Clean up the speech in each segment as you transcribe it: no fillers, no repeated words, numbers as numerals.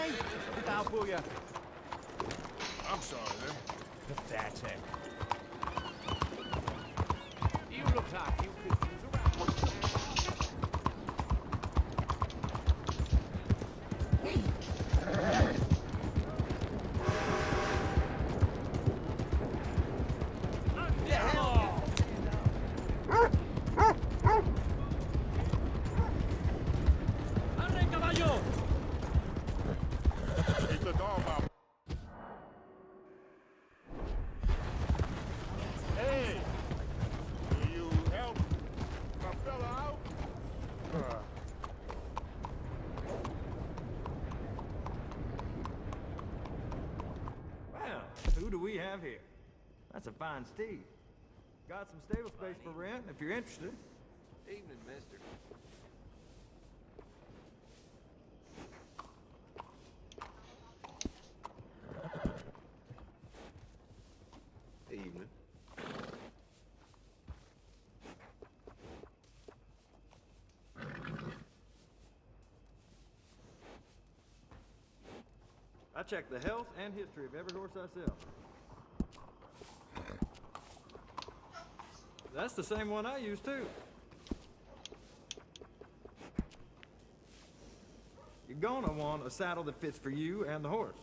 Hey, look out for you. I'm sorry, then. Pathetic. You look like you could use a rap. Keep the dog out. Hey! Will you help my fella out? Well, who do we have here? That's a fine steed. Got some stable space for rent if you're interested. Evening, mister. Evening. I check the health and history of every horse I sell. That's the same one I use too. You're gonna want a saddle that fits for you and the horse.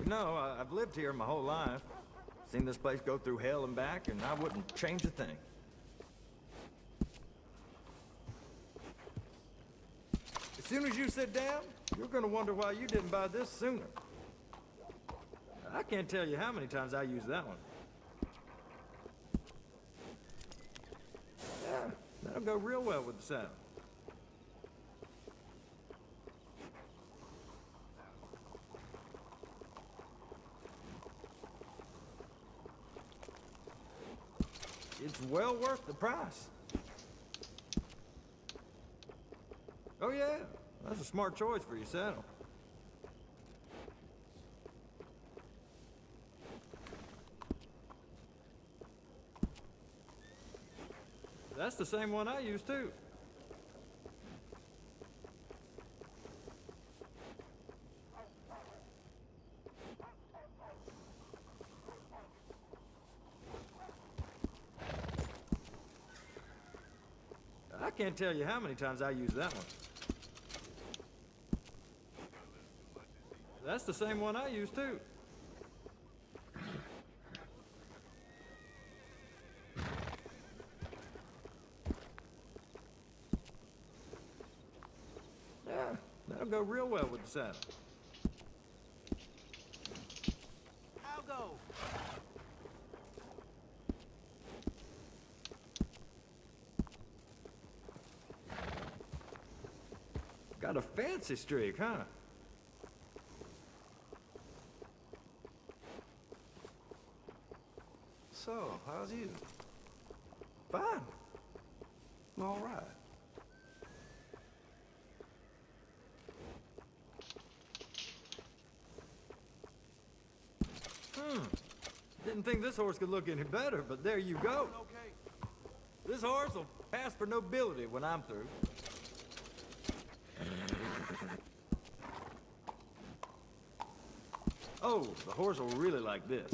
No, I've lived here my whole life. Seen this place go through hell and back, and I wouldn't change a thing. As soon as you sit down, you're gonna wonder why you didn't buy this sooner. I can't tell you how many times I used that one. Yeah, that'll go real well with the saddle. It's well worth the price. Oh yeah, that's a smart choice for your saddle. That's the same one I use too. I can't tell you how many times I use that one. That's the same one I use too. Yeah, that'll go real well with the saddle. I'll go. Got a fancy streak, huh? So, how's you? Fine. All right. Didn't think this horse could look any better, but there you go. Okay. This horse will pass for nobility when I'm through. Oh, the horse will really like this.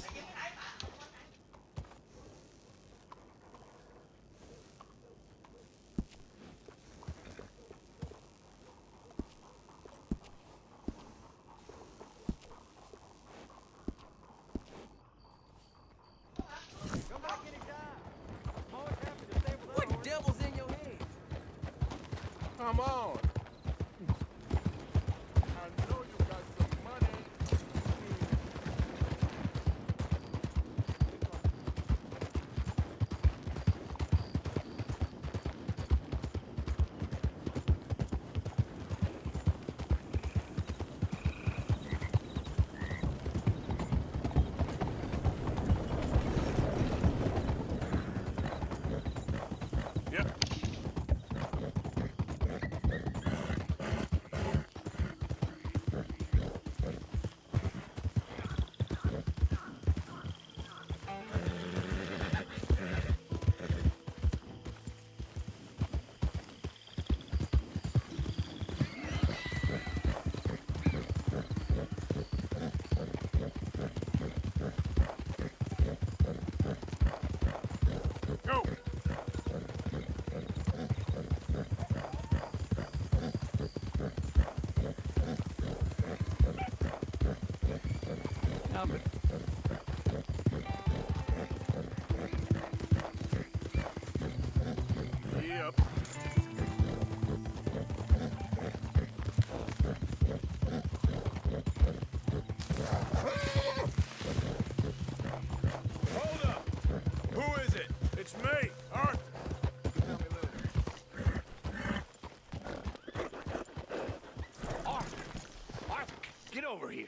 Come back anytime. I'm always happy to stay with that What horse. devil's in your head? Come on. I know you got some money. jumping. Yep. Hold up! Who is it? It's me, Arthur. Arthur! Arthur, get over here.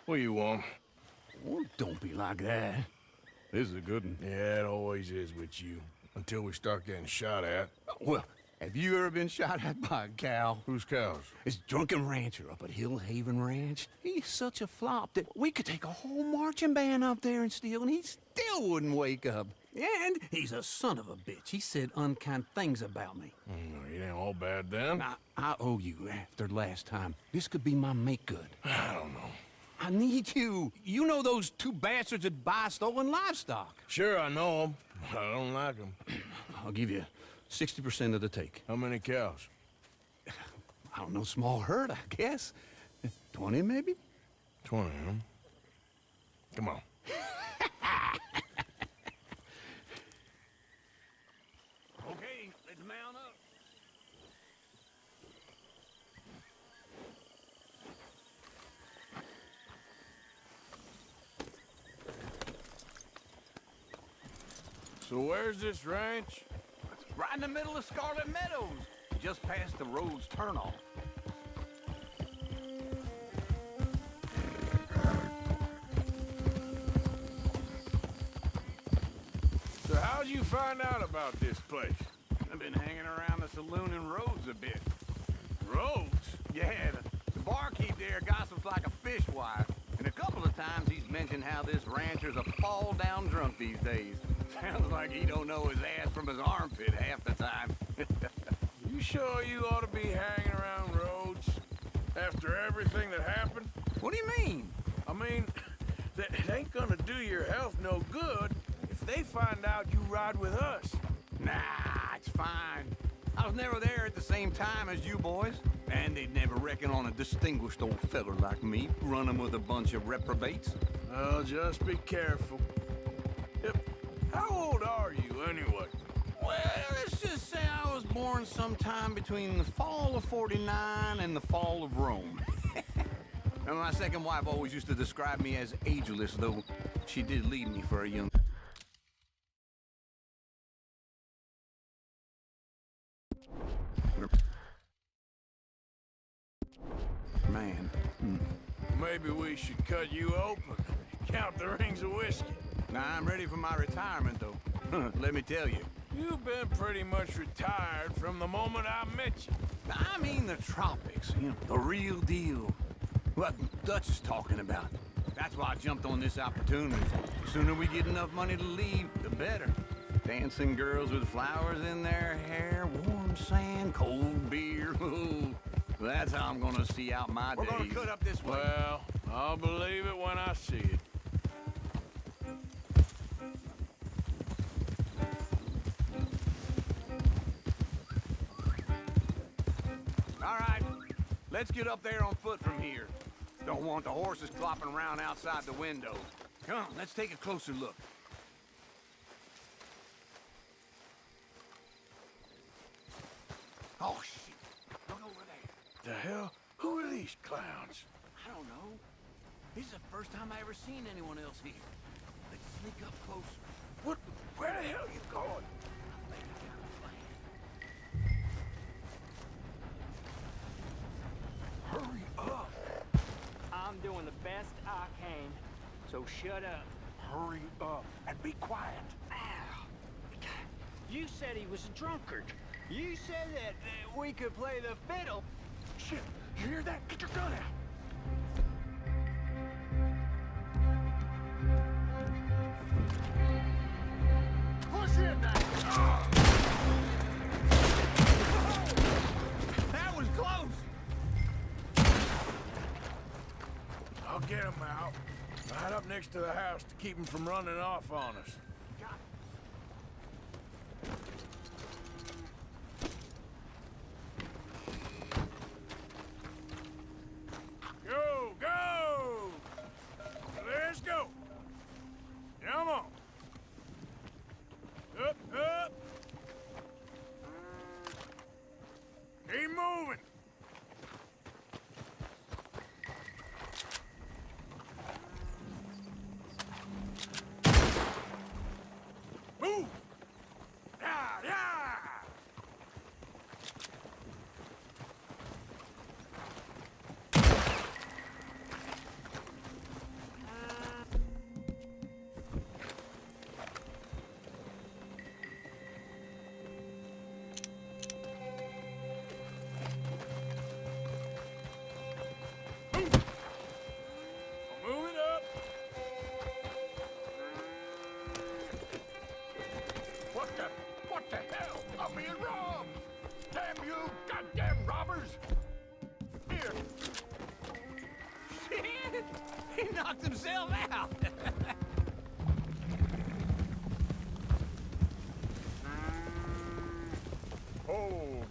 What do you want? Oh, don't be like that. This is a good one. Yeah, it always is with you. Until we start getting shot at. Well, have you ever been shot at by a cow? Whose cows? This drunken rancher up at Hill Haven Ranch. He's such a flop that we could take a whole marching band up there and steal, and he still wouldn't wake up. And he's a son of a bitch. He said unkind things about me. It ain't all bad then. I owe you after last time. This could be my make good. I don't know. I need you. You know those two bastards that buy stolen livestock. Sure, I know them. I don't like them. I'll give you 60% of the take. How many cows? I don't know, small herd, I guess. 20 maybe? 20, huh? Come on. Okay, let's mount up. So where's this ranch? Right in the middle of Scarlet Meadows, just past the road's turnoff. So how'd you find out about this place? I've been hanging around the saloon and roads a bit. Roads? Yeah, the barkeep there gossips like a fishwife. And a couple of times he's mentioned how this rancher's a fall-down drunk these days. Sounds like he don't know his ass from his armpit half the time. You sure you ought to be hanging around roads after everything that happened? What do you mean? I mean, that it ain't gonna do your health no good if they find out you ride with us. Nah, it's fine. I was never there at the same time as you boys. And they'd never reckon on a distinguished old feller like me, running with a bunch of reprobates. Well, just be careful. Yep. How old are you, anyway? Well, let's just say I was born sometime between the fall of '49 and the fall of Rome. And my second wife always used to describe me as ageless, though she did leave me for a young... man. Maybe we should cut you open. Count the rings of whiskey. Now, I'm ready for my retirement, though. Let me tell you. You've been pretty much retired from the moment I met you. I mean the tropics, you know, the real deal. What Dutch is talking about. That's why I jumped on this opportunity. The sooner we get enough money to leave, the better. Dancing girls with flowers in their hair, warm sand, cold beer. That's how I'm gonna see out my days. We're gonna cut up this way. Well, I'll believe it when I see it. All right, let's get up there on foot from here. Don't want the horses clopping around outside the window. Come on, let's take a closer look. Oh, shit. Look over there. The hell? Who are these clowns? I don't know. This is the first time I ever seen anyone else here. Let's sneak up closer. What? Where the hell are you going? I think I got a plan. Hurry up. I'm doing the best I can, so shut up. Hurry up and be quiet. You said he was a drunkard. You said that we could play the fiddle. Shit, you hear that? Get your gun out. Push in now. That was close. I'll get him out. Right up next to the house to keep him from running off on us. himself out. Hold.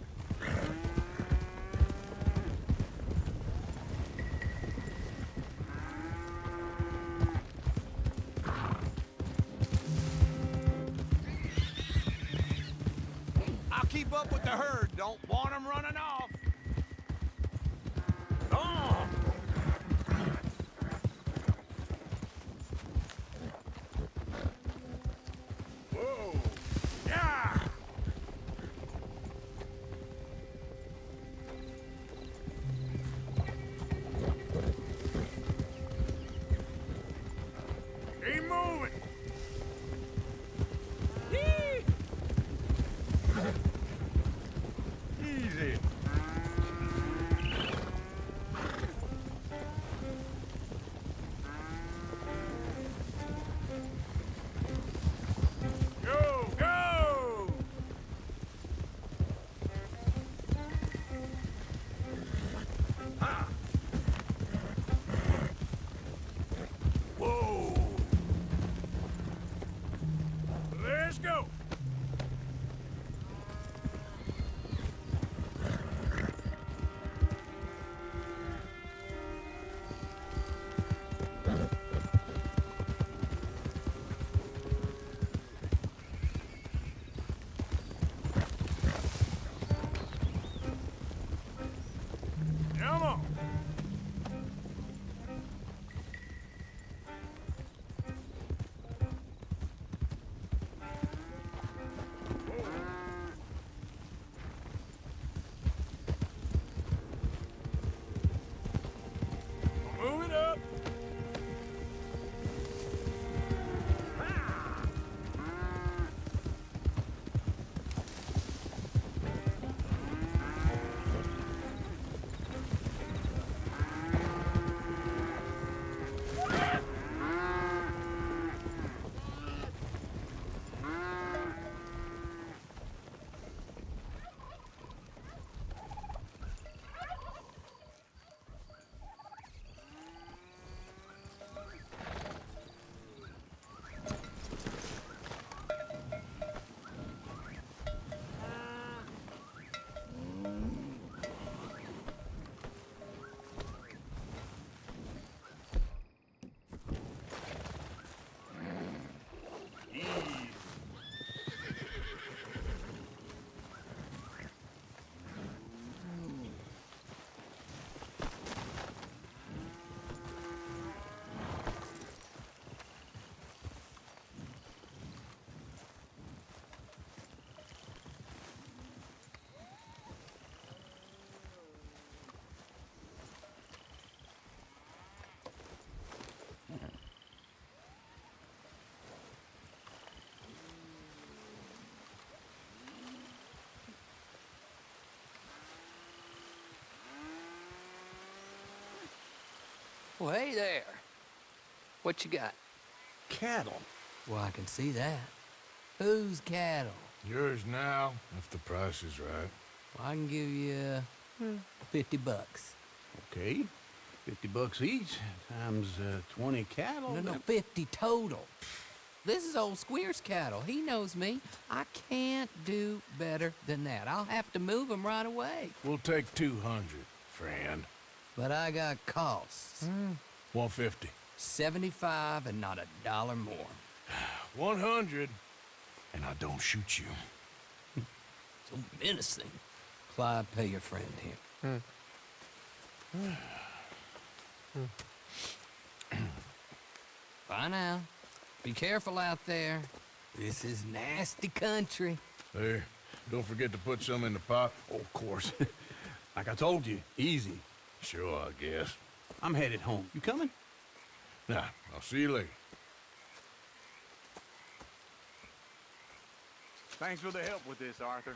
I'll keep up with the herd. Don't want them running off. On. Whoa. Yeah. Keep moving. Easy. Go, go! Ah. Whoa! Let's go! Come on! Move it up! Well, hey there. What you got? Cattle. Well, I can see that. Whose cattle? Yours now, if the price is right. Well, I can give you $50. Okay, $50 each times 20 cattle. No, 50 total. This is old Squeer's cattle. He knows me. I can't do better than that. I'll have to move him right away. We'll take 200, friend. But I got costs. 150. 75 and not a dollar more. 100, and I don't shoot you. So menacing. Clyde, pay your friend here. Bye now. Be careful out there. This is nasty country. There, don't forget to put some in the pot. Oh, of course. Like I told you, easy. Sure, I guess. I'm headed home. You coming? Nah, I'll see you later. Thanks for the help with this, Arthur.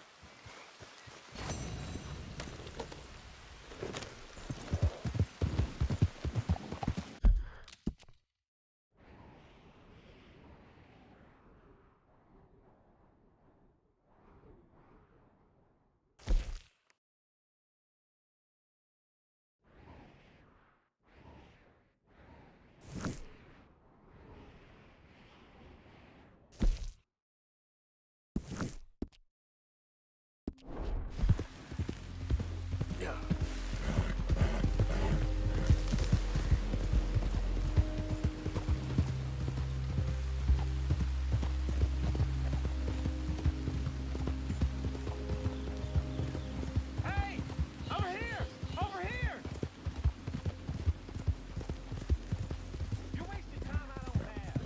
Hey! Over here! Over here! You're wasting time I don't have.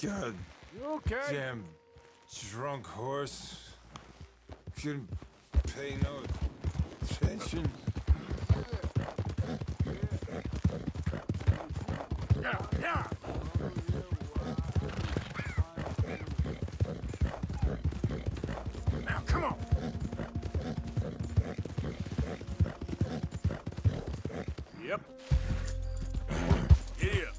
God You okay? damn drunk horse. Couldn't pay no attention. Yeah. Now, come on. Yep. Giddy up.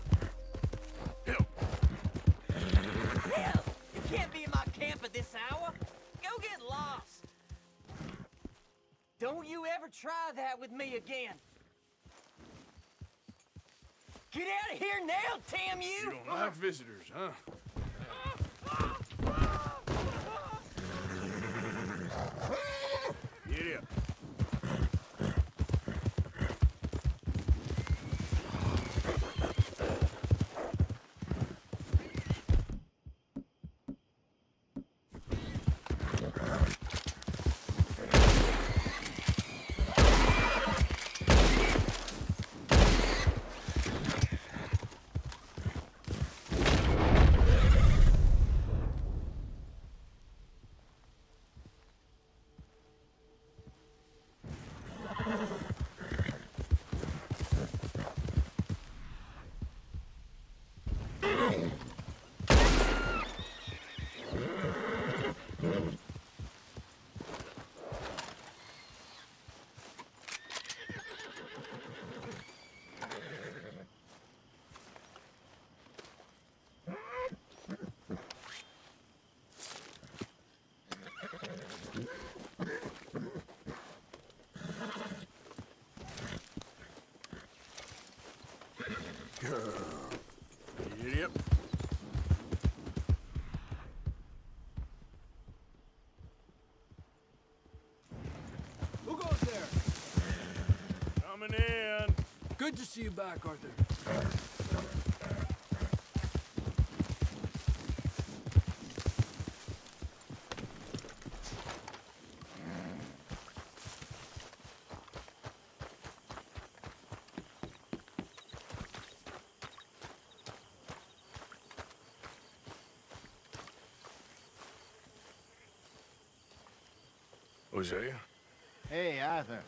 Hell, you can't be in my camp at this hour. Go get lost. Don't you ever try that with me again. Get out of here now, damn you! You don't like visitors, huh? Giddy up. Giddy up. Who goes there? Coming in. Good to see you back, Arthur. Hosea? Hey, Arthur.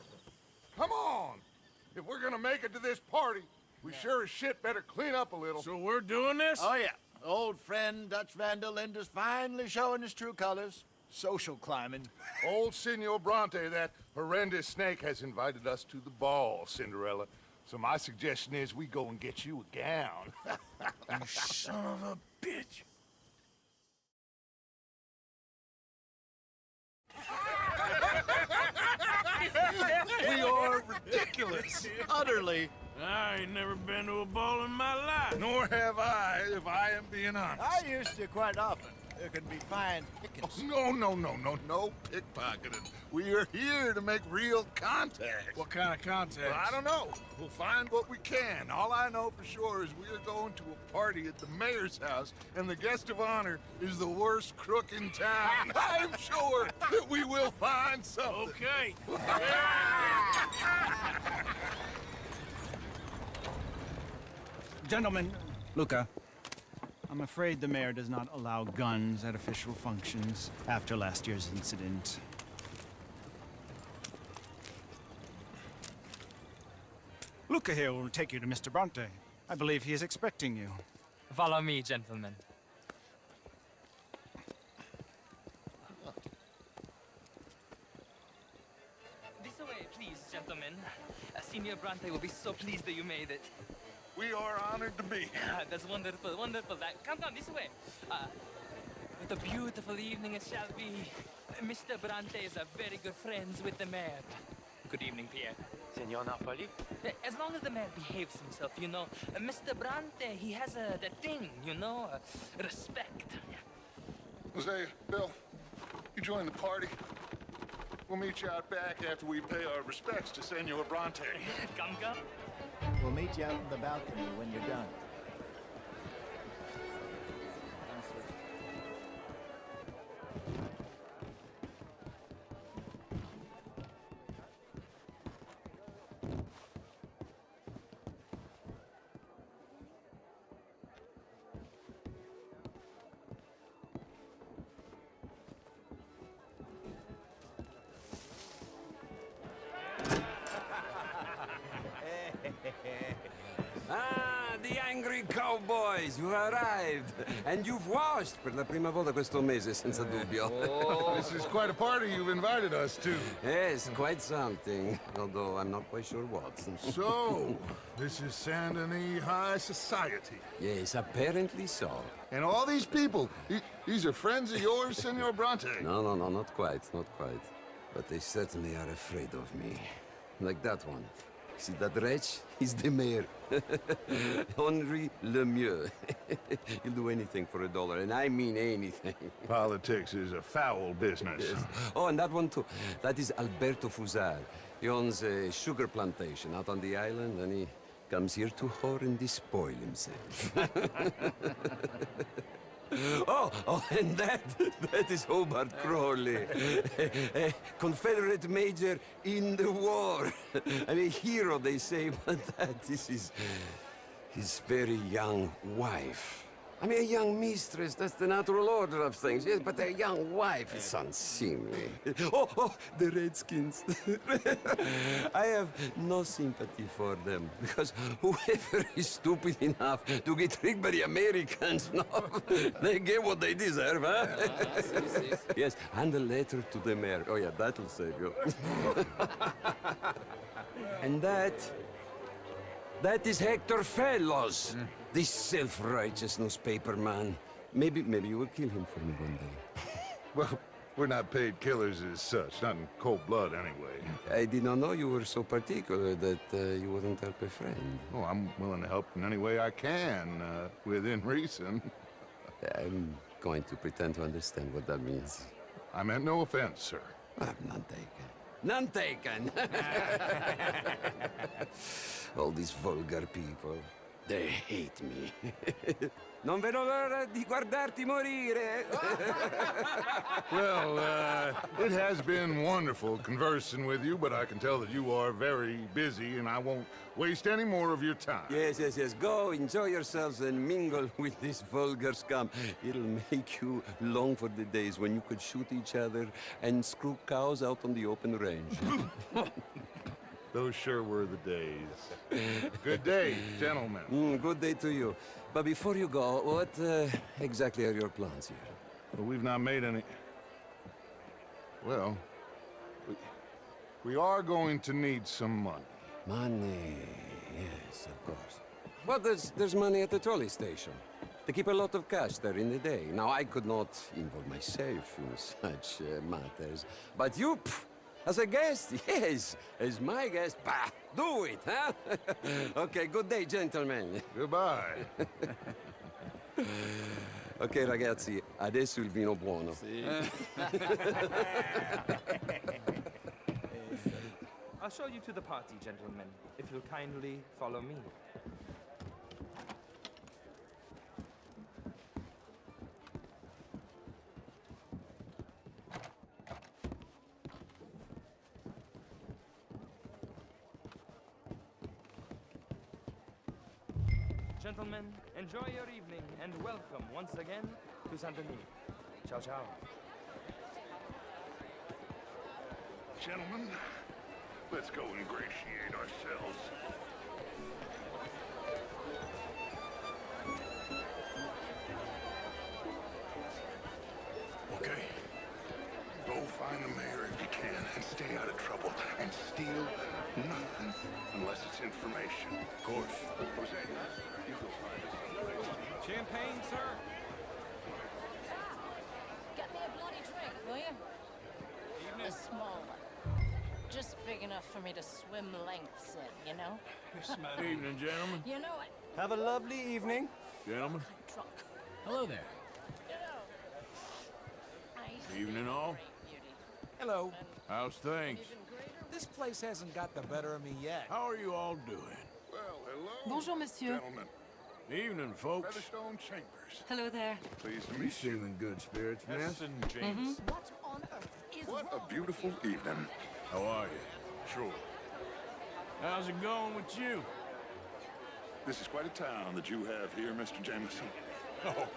Come on! If we're gonna make it to this party, we sure as shit better clean up a little. So we're doing this? Oh, yeah. Old friend Dutch Van der Linde's finally showing his true colors. Social climbing. Old Senor Bronte, that horrendous snake, has invited us to the ball, Cinderella. So my suggestion is we go and get you a gown. You son of a bitch. We are ridiculous. Utterly. I ain't never been to a ball in my life. Nor have I, if I am being honest. I used to quite often. There can be fine pickings. No pickpocketing. We are here to make real contact. What kind of contact? Well, I don't know. We'll find what we can. All I know for sure is we are going to a party at the mayor's house, and the guest of honor is the worst crook in town. I'm sure that we will find something. Okay. Gentlemen, Luca, I'm afraid the mayor does not allow guns at official functions after last year's incident. Luca here will take you to Mr. Bronte. I believe he is expecting you. Follow me, gentlemen. This way, please, gentlemen. Senior Bronte will be so pleased that you made it. We are honored to be here. That's wonderful, wonderful. Come this way. What a beautiful evening it shall be. Mr. Bronte is a very good friends with the mayor. Good evening, Pierre. Senor Napoli? As long as the mayor behaves himself, you know. Mr. Bronte, he has that thing, you know, respect. Jose, Bill, you join the party. We'll meet you out back after we pay our respects to Senor Bronte. Come. We'll meet you out in the balcony when you're done. Ah, the angry cowboys, you arrived. And you've washed per la prima volta questo mese, senza dubbio. This is quite a party you've invited us to. Yes, quite something. Although I'm not quite sure what. So, this is Saint Denis High Society. Yes, apparently so. And all these people, these are friends of yours, Senor Bronte? No, not quite, not quite. But they certainly are afraid of me. Like that one. See that wretch? He's the mayor. Henri Lemieux. He'll do anything for $1, and I mean anything. Politics is a foul business. Yes. Oh, and that one too. That is Alberto Fusar. He owns a sugar plantation out on the island, and he comes here to whore and despoil himself. Oh, and that is Hobart Crawley, a Confederate major in the war. And a hero, they say, but that is his very young wife. I mean, a young mistress, that's the natural order of things, yes, but a young wife is unseemly. Oh, the Redskins. I have no sympathy for them, because whoever is stupid enough to get tricked by the Americans, no, they get what they deserve, huh? Yes, and a letter to the mayor. Oh, yeah, that'll save you. And that is Hector Fellows. This self-righteous newspaper man. Maybe you will kill him for me one day. Well, we're not paid killers as such, not in cold blood anyway. I did not know you were so particular that you wouldn't help a friend. Oh, I'm willing to help in any way I can, within reason. I'm going to pretend to understand what that means. I meant no offense, sir. None taken. None taken! All these vulgar people. They hate me. Non vedo l'ora di guardarti morire. Well, it has been wonderful conversing with you, but I can tell that you are very busy, and I won't waste any more of your time. Yes. Go, enjoy yourselves, and mingle with this vulgar scum. It'll make you long for the days when you could shoot each other and screw cows out on the open range. Those sure were the days. Good day, gentlemen. Good day to you. But before you go, what exactly are your plans here? Well, we've not made any... Well, we are going to need some money. Money, yes, of course. Well, there's money at the trolley station. They keep a lot of cash there in the day. Now, I could not involve myself in such matters. But you... As a guest, yes. As my guest, bah, do it, huh? Okay, good day, gentlemen. Goodbye. Ok, ragazzi, adesso il vino buono. Sì. I'll show you to the party, gentlemen, if you'll kindly follow me. Gentlemen, enjoy your evening and welcome once again to Saint Denis. Ciao, ciao. Gentlemen, let's go ingratiate ourselves. Okay. Go find the mayor if you can and stay out of trouble and steal nothing unless it's information. Of course. Jose, you go find us someplace. Champagne, sir? Get me a bloody drink, will you? A small one. Just big enough for me to swim lengths in, you know? Evening, gentlemen. You know it. Have a lovely evening. Gentlemen. I'm drunk. Hello there. You know. I Evening, all. Hello. How's things? This place hasn't got the better of me yet. How are you all doing? Well, hello. Bonjour, monsieur. Gentlemen. Evening, folks. Featherstone Chambers. Hello there. Pleased to You meet you. seem in good spirits, man. James. What on earth is What wrong a beautiful evening. How are you? Sure. How's it going with you? This is quite a town that you have here, Mr. Jameson. Oh,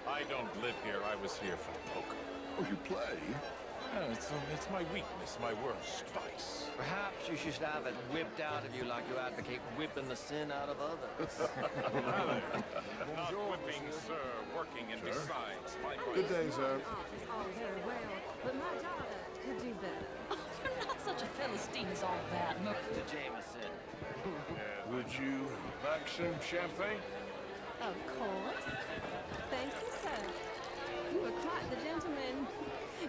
I don't live here. I was here for the poker. Oh, you play? Oh, it's my weakness, my worst vice. Perhaps you should have it whipped out of you like you advocate whipping the sin out of others. Not whipping, sir. Working, and besides, my Good day, sir. It's all very well, but my daughter could do better. Oh, you're not such a Philistine as all that. Mr. Jameson. Would you like some champagne? Of course. Thank you, sir. You are quite the gentleman.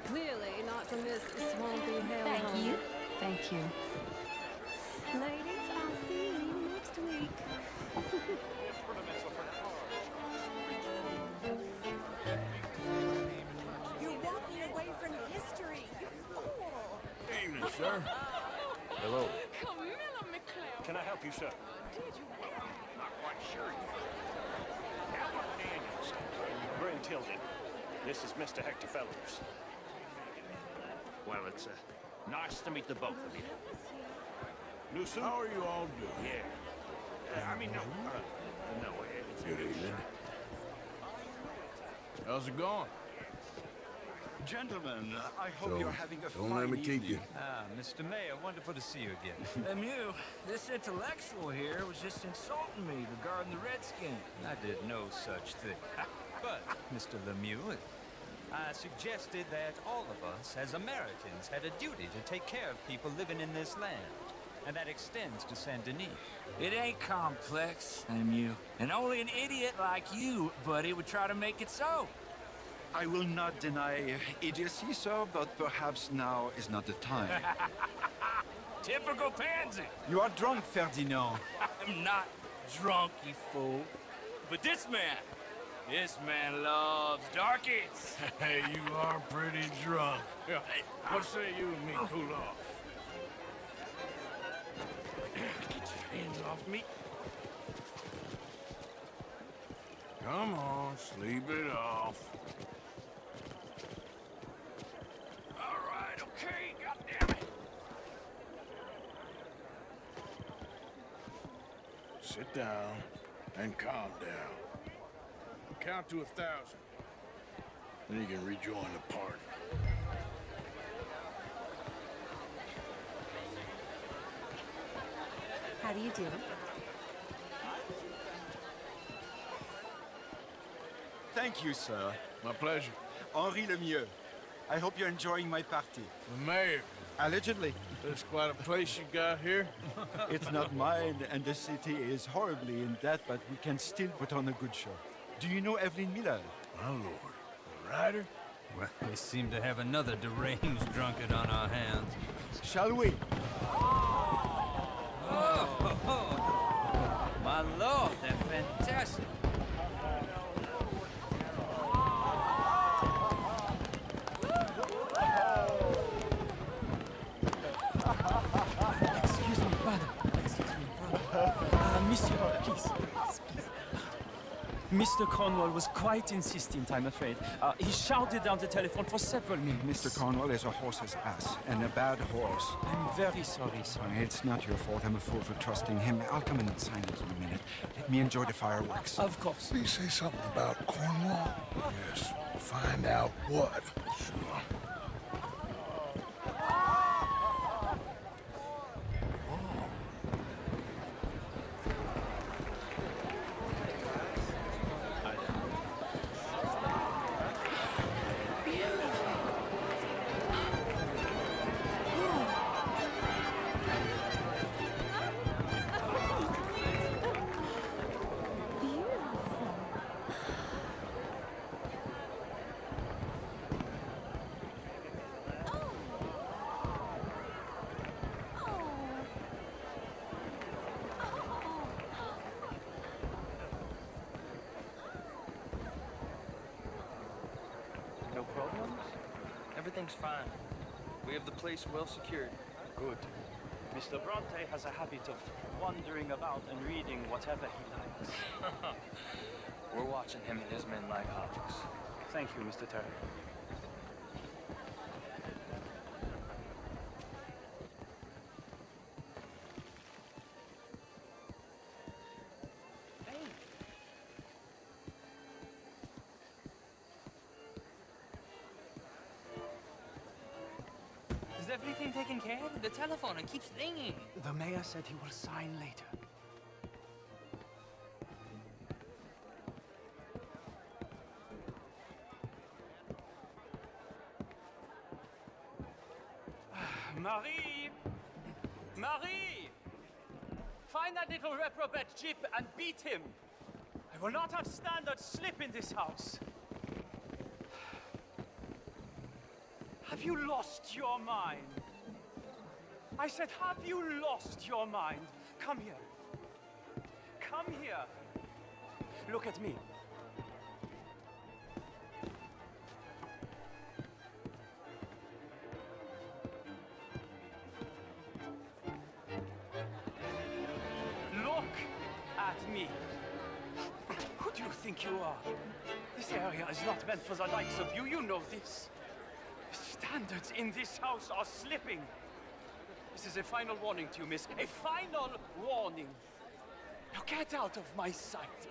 Clearly not from this swampy hell. Thank you. Thank you. Ladies, I'll see you next week. You're walking away from history. You fool. Evening, sir. Hello. Camilla McLeod. Can I help you, sir? Not quite sure. Albert Daniels. Bryn Tilden. This is Mr. Hector Fellows. Well, it's nice to meet the both of you. New suit? How are you all doing? Yeah. No, it's... Good evening. How's it going? Gentlemen, I hope you're having a Don't fine let me keep evening. you. Ah, Mr. Mayor, wonderful to see you again. Lemieux, this intellectual here was just insulting me regarding the Redskins. I did no such thing. But, Mr. Lemieux, I suggested that all of us, as Americans, had a duty to take care of people living in this land. And that extends to Saint Denis. It ain't complex, Lemieux. And only an idiot like you, buddy, would try to make it so. I will not deny idiocy, sir, but perhaps now is not the time. Typical pansy. You are drunk, Ferdinand. I'm not drunk, you fool. But this man loves darkies. Hey, you are pretty drunk. Hey, what say you and me cool off? Get your hands off me. Come on, sleep it off. All right, okay, goddammit. Sit down and calm down. Count to 1,000. Then you can rejoin the party. How do you do? Thank you, sir. My pleasure. Henri Lemieux. I hope you're enjoying my party. The mayor. Allegedly. That's quite a place you got here. It's not mine, and the city is horribly in debt, but we can still put on a good show. Do you know Evelyn Miller? My lord. The writer? Well, we seem to have another deranged drunkard on our hands. Shall we? Oh, my lord, they're fantastic. Excuse me, brother. Monsieur, please. Mr. Cornwall was quite insistent, I'm afraid. He shouted down the telephone for several minutes. Mr. Cornwall is a horse's ass, and a bad horse. I'm very sorry, sir. It's not your fault. I'm a fool for trusting him. I'll come in and sign it in a minute. Let me enjoy the fireworks. Of course. Did he say something about Cornwall? Yes. Find out what. Sure. No problems? Everything's fine. We have the place well secured. Good. Mr. Bronte has a habit of wandering about and reading whatever he likes. We're watching him and his men like hawks. Thank you, Mr. Terry. Is everything taken care of? The telephone, it keeps ringing. The mayor said he will sign later. Marie! Marie! Find that little reprobate Jip and beat him. I will not have standard slip in this house. Have you lost your mind? I said, have you lost your mind? Come here. Come here. Look at me. Look at me. Who do you think you are? This area is not meant for the likes of you. You know this. Standards in this house are slipping. This is a final warning to you, miss. A final warning. Now get out of my sight.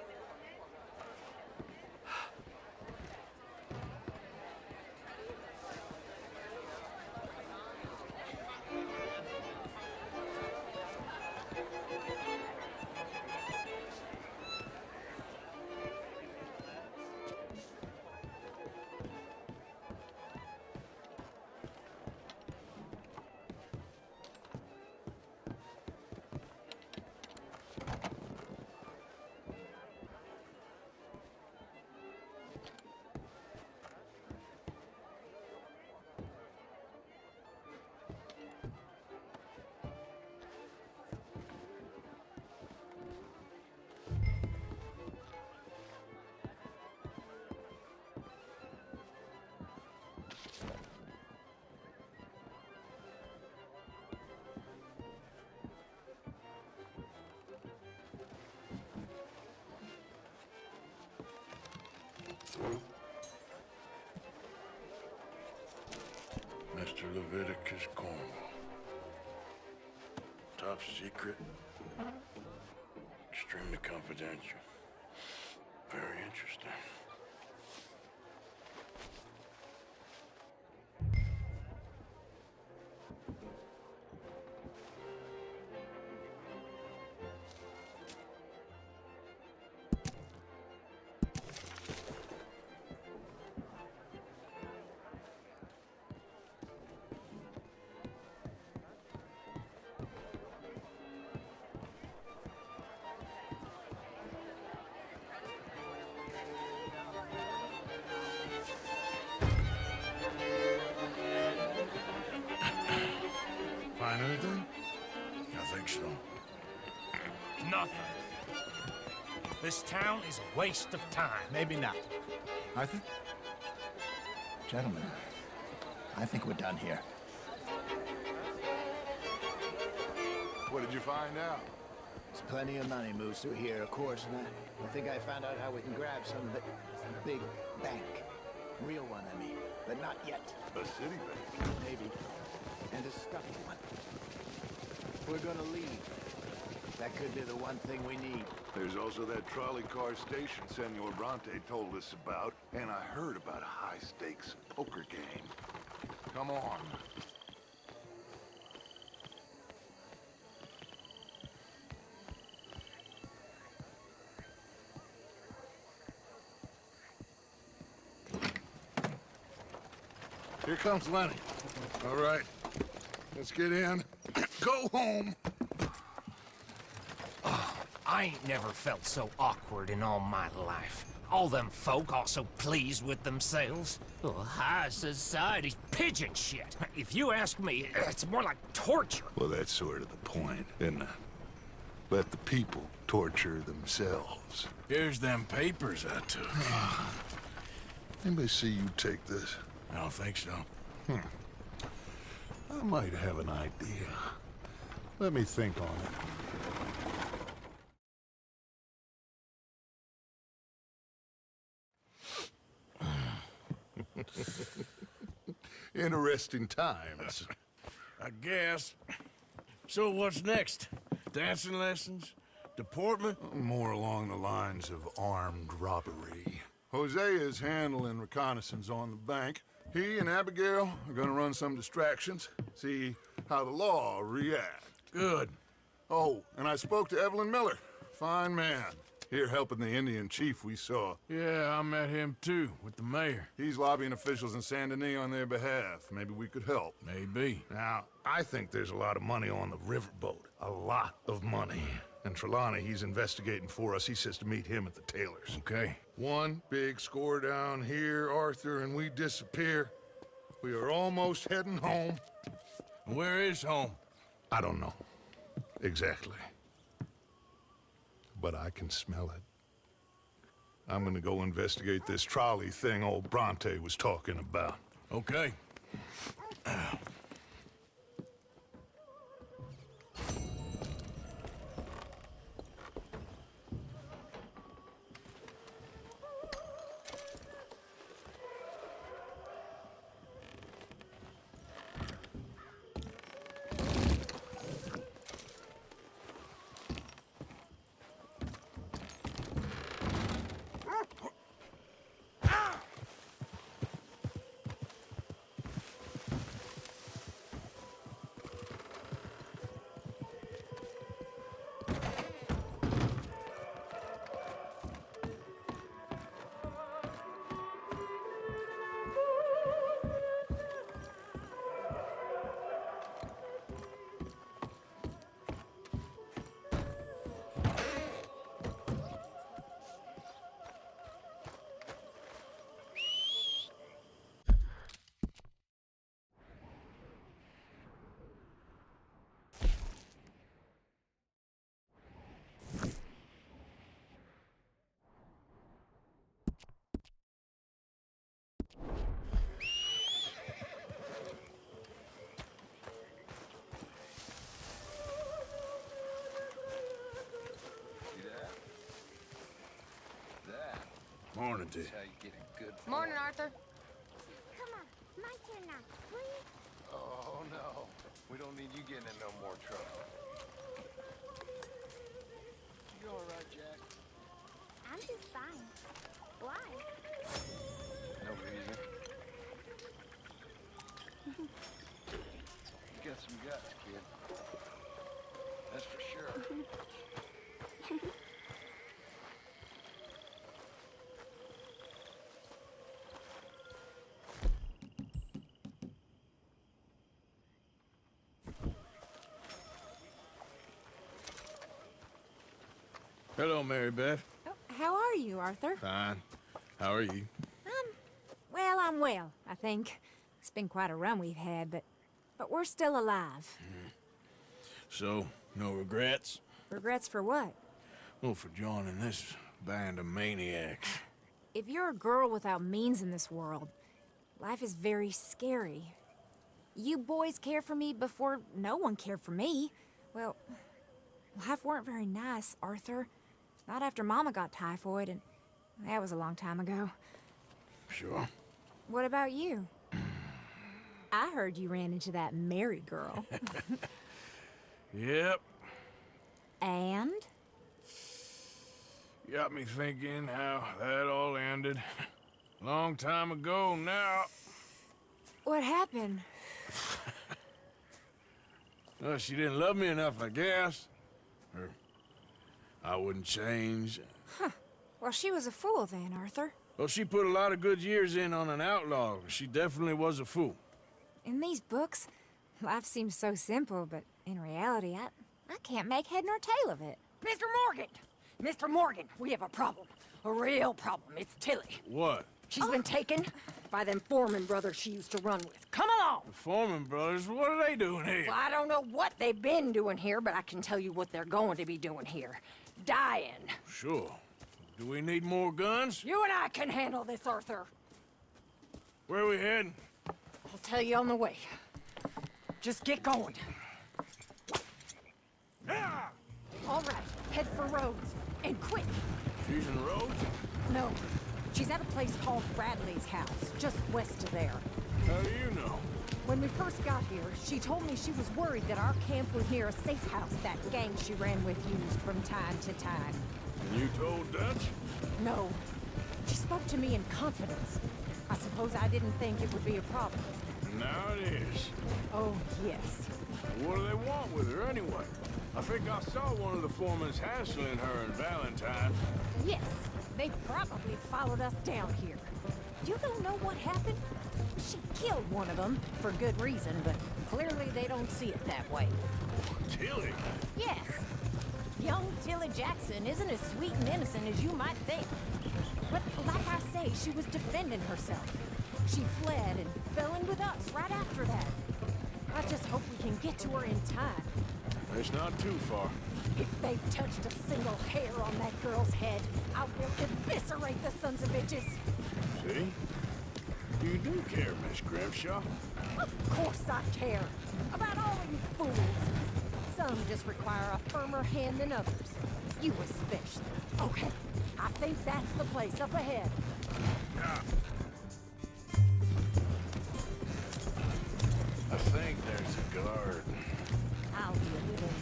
Mr. Leviticus Cornwall. Top secret. Extremely confidential. Very interesting. Find anything? I think so. Nothing. This town is a waste of time. Maybe not. Arthur? Gentlemen, I think we're done here. What did you find out? There's plenty of money moves through here, of course, and I think I found out how we can grab some of it. A big bank. Real one, I mean. But not yet. A city bank? Maybe. And a stuffy one. If we're gonna leave, that could be the one thing we need. There's also that trolley car station Senor Bronte told us about, and I heard about a high-stakes poker game. Come on. Here comes Lenny. All right, let's get in. Go home. I ain't never felt so awkward in all my life. All them folk all so pleased with themselves. Oh, high society's pigeon shit. If you ask me, it's more like torture. Well, that's sort of the point, isn't it? Let the people torture themselves. Here's them papers I took. Anybody see you take this? I don't think so. I might have an idea. Let me think on it. Interesting times. I guess. So what's next? Dancing lessons? Deportment? More along the lines of armed robbery. Hosea is handling reconnaissance on the bank. He and Abigail are gonna run some distractions, see how the law reacts. Good. Oh, and I spoke to Evelyn Miller. Fine man. Here helping the Indian chief we saw. Yeah, I met him too, with the mayor. He's lobbying officials in Saint Denis on their behalf. Maybe we could help. Maybe. Now, I think there's a lot of money on the riverboat. A lot of money. And Trelawney, he's investigating for us. He says to meet him at the Taylor's. Okay. One big score down here, Arthur, and we disappear. We are almost heading home. Where is home? I don't know. Exactly. But I can smell it. I'm gonna go investigate this trolley thing old Bronte was talking about. Okay. Morning, dear. Morning, Arthur. Come on, my turn now, please. Oh, no. We don't need you getting in no more trouble. You all right, Jack? I'm just fine. Why? No reason. You got some guts, kid. That's for sure. Hello, Mary Beth. Oh, how are you, Arthur? Fine. How are you? Well, I'm well, I think. It's been quite a run we've had, but we're still alive. So, no regrets? Regrets for what? Well, for joining this band of maniacs. If you're a girl without means in this world, life is very scary. You boys cared for me before no one cared for me. Well, Life weren't very nice, Arthur. Not after Mama got typhoid, and that was a long time ago. Sure. What about you? I heard you ran into that Mary girl. Yep. And? Got me thinking how that all ended. Long time ago now. What happened? Well, she didn't love me enough, I guess. Or I wouldn't change. Huh. Well, she was a fool then, Arthur. Well, she put a lot of good years in on an outlaw. She definitely was a fool. In these books, life seems so simple, but in reality, I can't make head nor tail of it. Mr. Morgan! Mr. Morgan, we have a problem. A real problem. It's Tilly. What? She's been taken by them Foreman brothers she used to run with. Come along! The Foreman brothers? What are they doing here? Well, I don't know what they've been doing here, but I can tell you what they're going to be doing here. Dying. Sure. Do we need more guns? You and I can handle this, Arthur. Where are we heading? I'll tell you on the way. Just get going. All right, head for Rhodes. And quick. She's in Rhodes? No, she's at a place called Bradley's house, just west of there. How do you know? When we first got here, she told me she was worried that our camp was near a safe house that gang she ran with used from time to time. And you told Dutch? No. She spoke to me in confidence. I suppose I didn't think it would be a problem. Now it is. Oh, yes. What do they want with her anyway? I think I saw one of the foremans hassling her and Valentine. Yes, they probably followed us down here. You don't know what happened? She killed one of them, for good reason, but clearly they don't see it that way. Tilly? Yes. Young Tilly Jackson isn't as sweet and innocent as you might think. But like I say, she was defending herself. She fled and fell in with us right after that. I just hope we can get to her in time. It's not too far. If they've touched a single hair on that girl's head, I will eviscerate the sons of bitches. See? You do care, Miss Grimshaw. Of course I care. About all of you fools. Some just require a firmer hand than others. You especially. Okay, I think that's the place up ahead. I think there's a guard. I'll deal with him.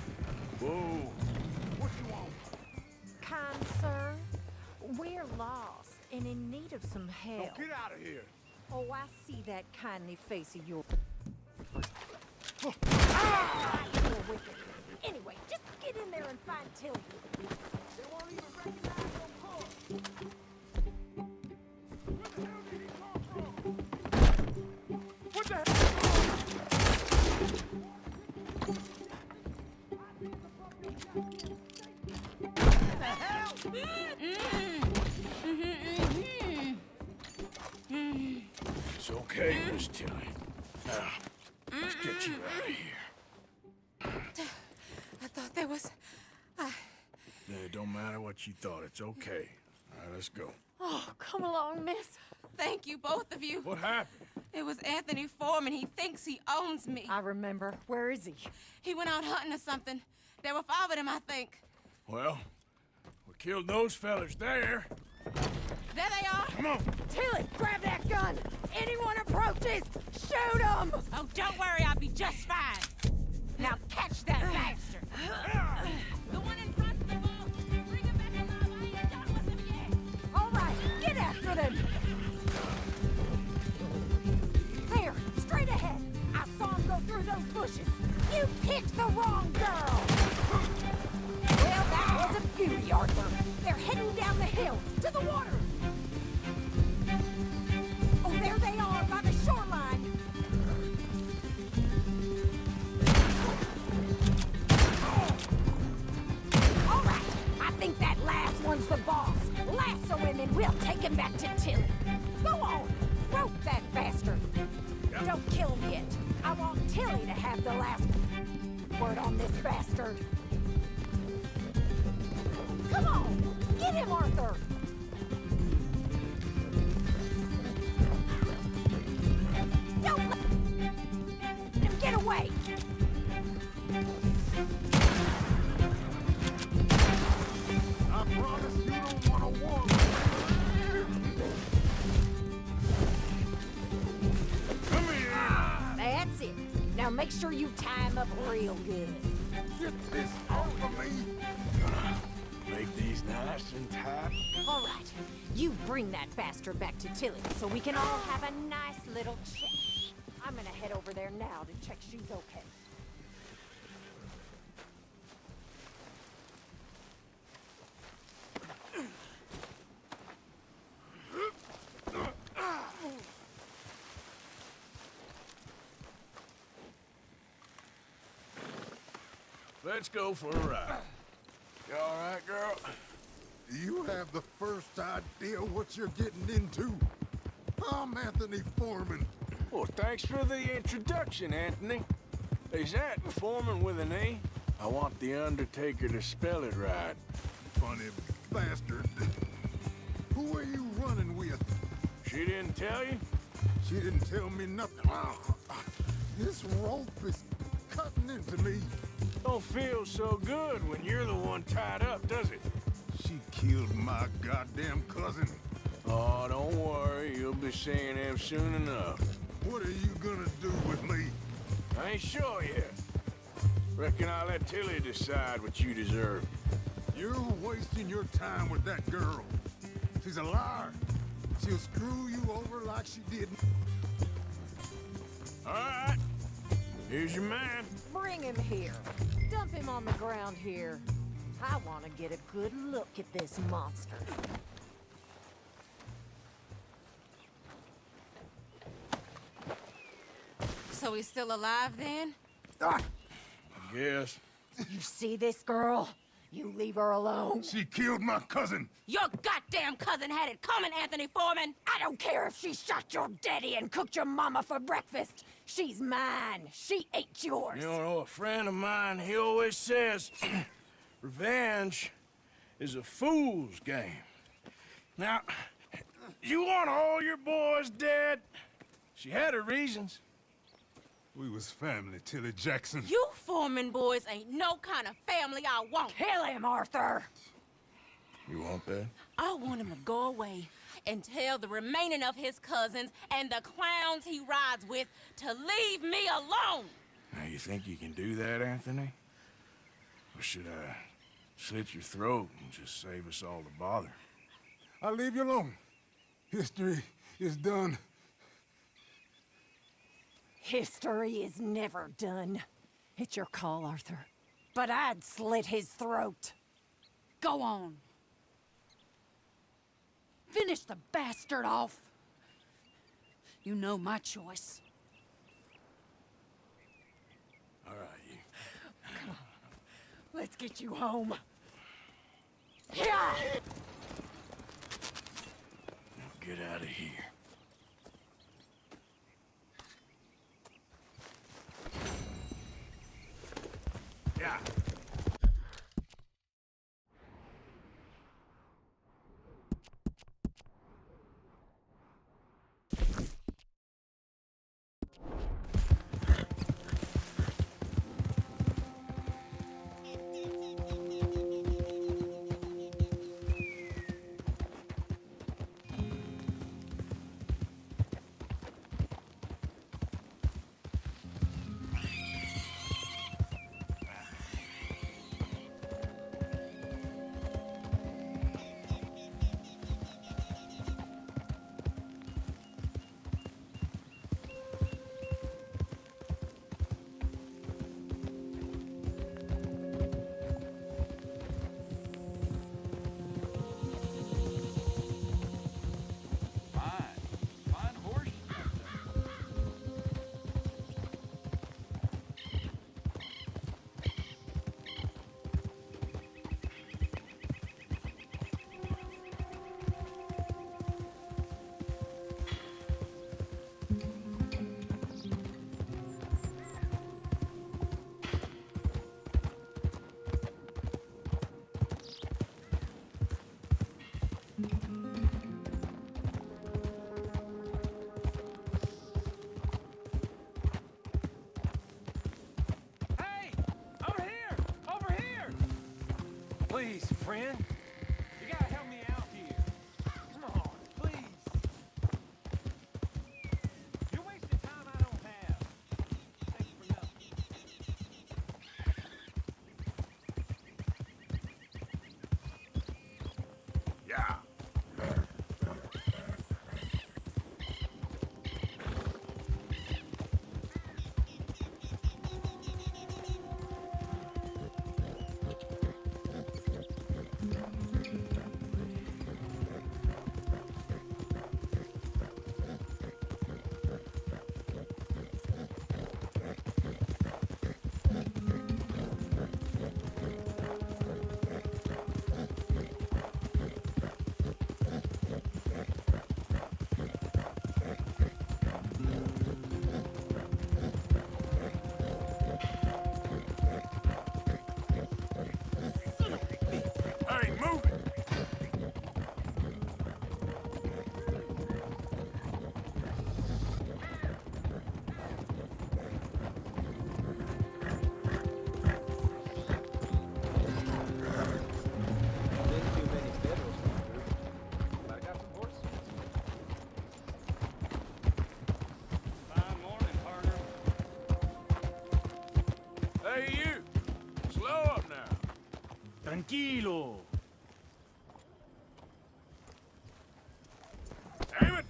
Whoa. What you want? Kind sir, we're lost and in need of some help. Get out of here. Oh, I see that kindly face of yours. You're wicked. Anyway, just get in there and find Tilly. They won't even recognize your call. What the hell? It's okay, Miss Tilly. Now, let's get you out of here. I thought there was... It don't matter what you thought. It's okay. All right, let's go. Oh, come along, miss. Thank you, both of you. What happened? It was Anthony Foreman. He thinks he owns me. I remember. Where is he? He went out hunting or something. There were 5 of them, I think. Well, we killed those fellas there. There they are. Come on. Tilly, grab that gun. Anyone approaches, shoot them. Oh, don't worry. I'll be just fine. Now catch that bastard. The one in front of the boat. Bring him back alive. I ain't done with him yet. All right, get after them. There, straight ahead. I saw him go through those bushes. You picked the wrong girl. Well, that was a beauty, Arthur. They're heading down the hill, to the water. Oh, there they are, by the shoreline. All right, I think that last one's the boss. Lasso him and we'll take him back to Tilly. Go on, rope that bastard. Don't kill him yet. I want Tilly to have the last word on this bastard. Come on, get him, Arthur. Don't let him get away. make sure you tie him up real good. Get this off of me! Make these nice and tight. All right, you bring that bastard back to Tilly so we can all have a nice little chat. I'm gonna head over there now to check she's okay. Let's go for a ride. You all right, girl? Do you have the first idea what you're getting into? I'm Anthony Foreman. Well, thanks for the introduction, Anthony. Is that Foreman with an E? I want the Undertaker to spell it right. Funny bastard. Who are you running with? She didn't tell you? She didn't tell me nothing. This rope is cutting into me. Don't feel so good when you're the one tied up, does it? She killed my goddamn cousin. Oh, don't worry. You'll be seeing him soon enough. What are you gonna do with me? I ain't sure yet. Reckon I'll let Tilly decide what you deserve. You're wasting your time with that girl. She's a liar. She'll screw you over like she did. All right. Here's your man. Bring him here. Dump him on the ground here. I want to get a good look at this monster. So he's still alive then? I guess. You see this girl? You leave her alone. She killed my cousin. Your goddamn cousin had it coming, Anthony Foreman. I don't care if she shot your daddy and cooked your mama for breakfast. She's mine. She ain't yours. You know, a friend of mine, he always says, revenge is a fool's game. Now, you want all your boys dead? She had her reasons. We was family, Tilly Jackson. You Foreman boys ain't no kind of family I want. Kill him, Arthur. You want that? I want him to go away and tell the remaining of his cousins and the clowns he rides with to leave me alone. Now, you think you can do that, Anthony? Or should I slit your throat and just save us all the bother? I'll leave you alone. History is done. History is never done. It's your call, Arthur. But I'd slit his throat. Go on. Finish the bastard off. You know my choice. All right, you. Come on. Let's get you home. Yeah! Now get out of here. Yeah. Please, friend. You gotta help me out here. Come on, please. You're wasting time I don't have. Thanks for nothing. Hey, you! Slow up now. Tranquilo. Damn it!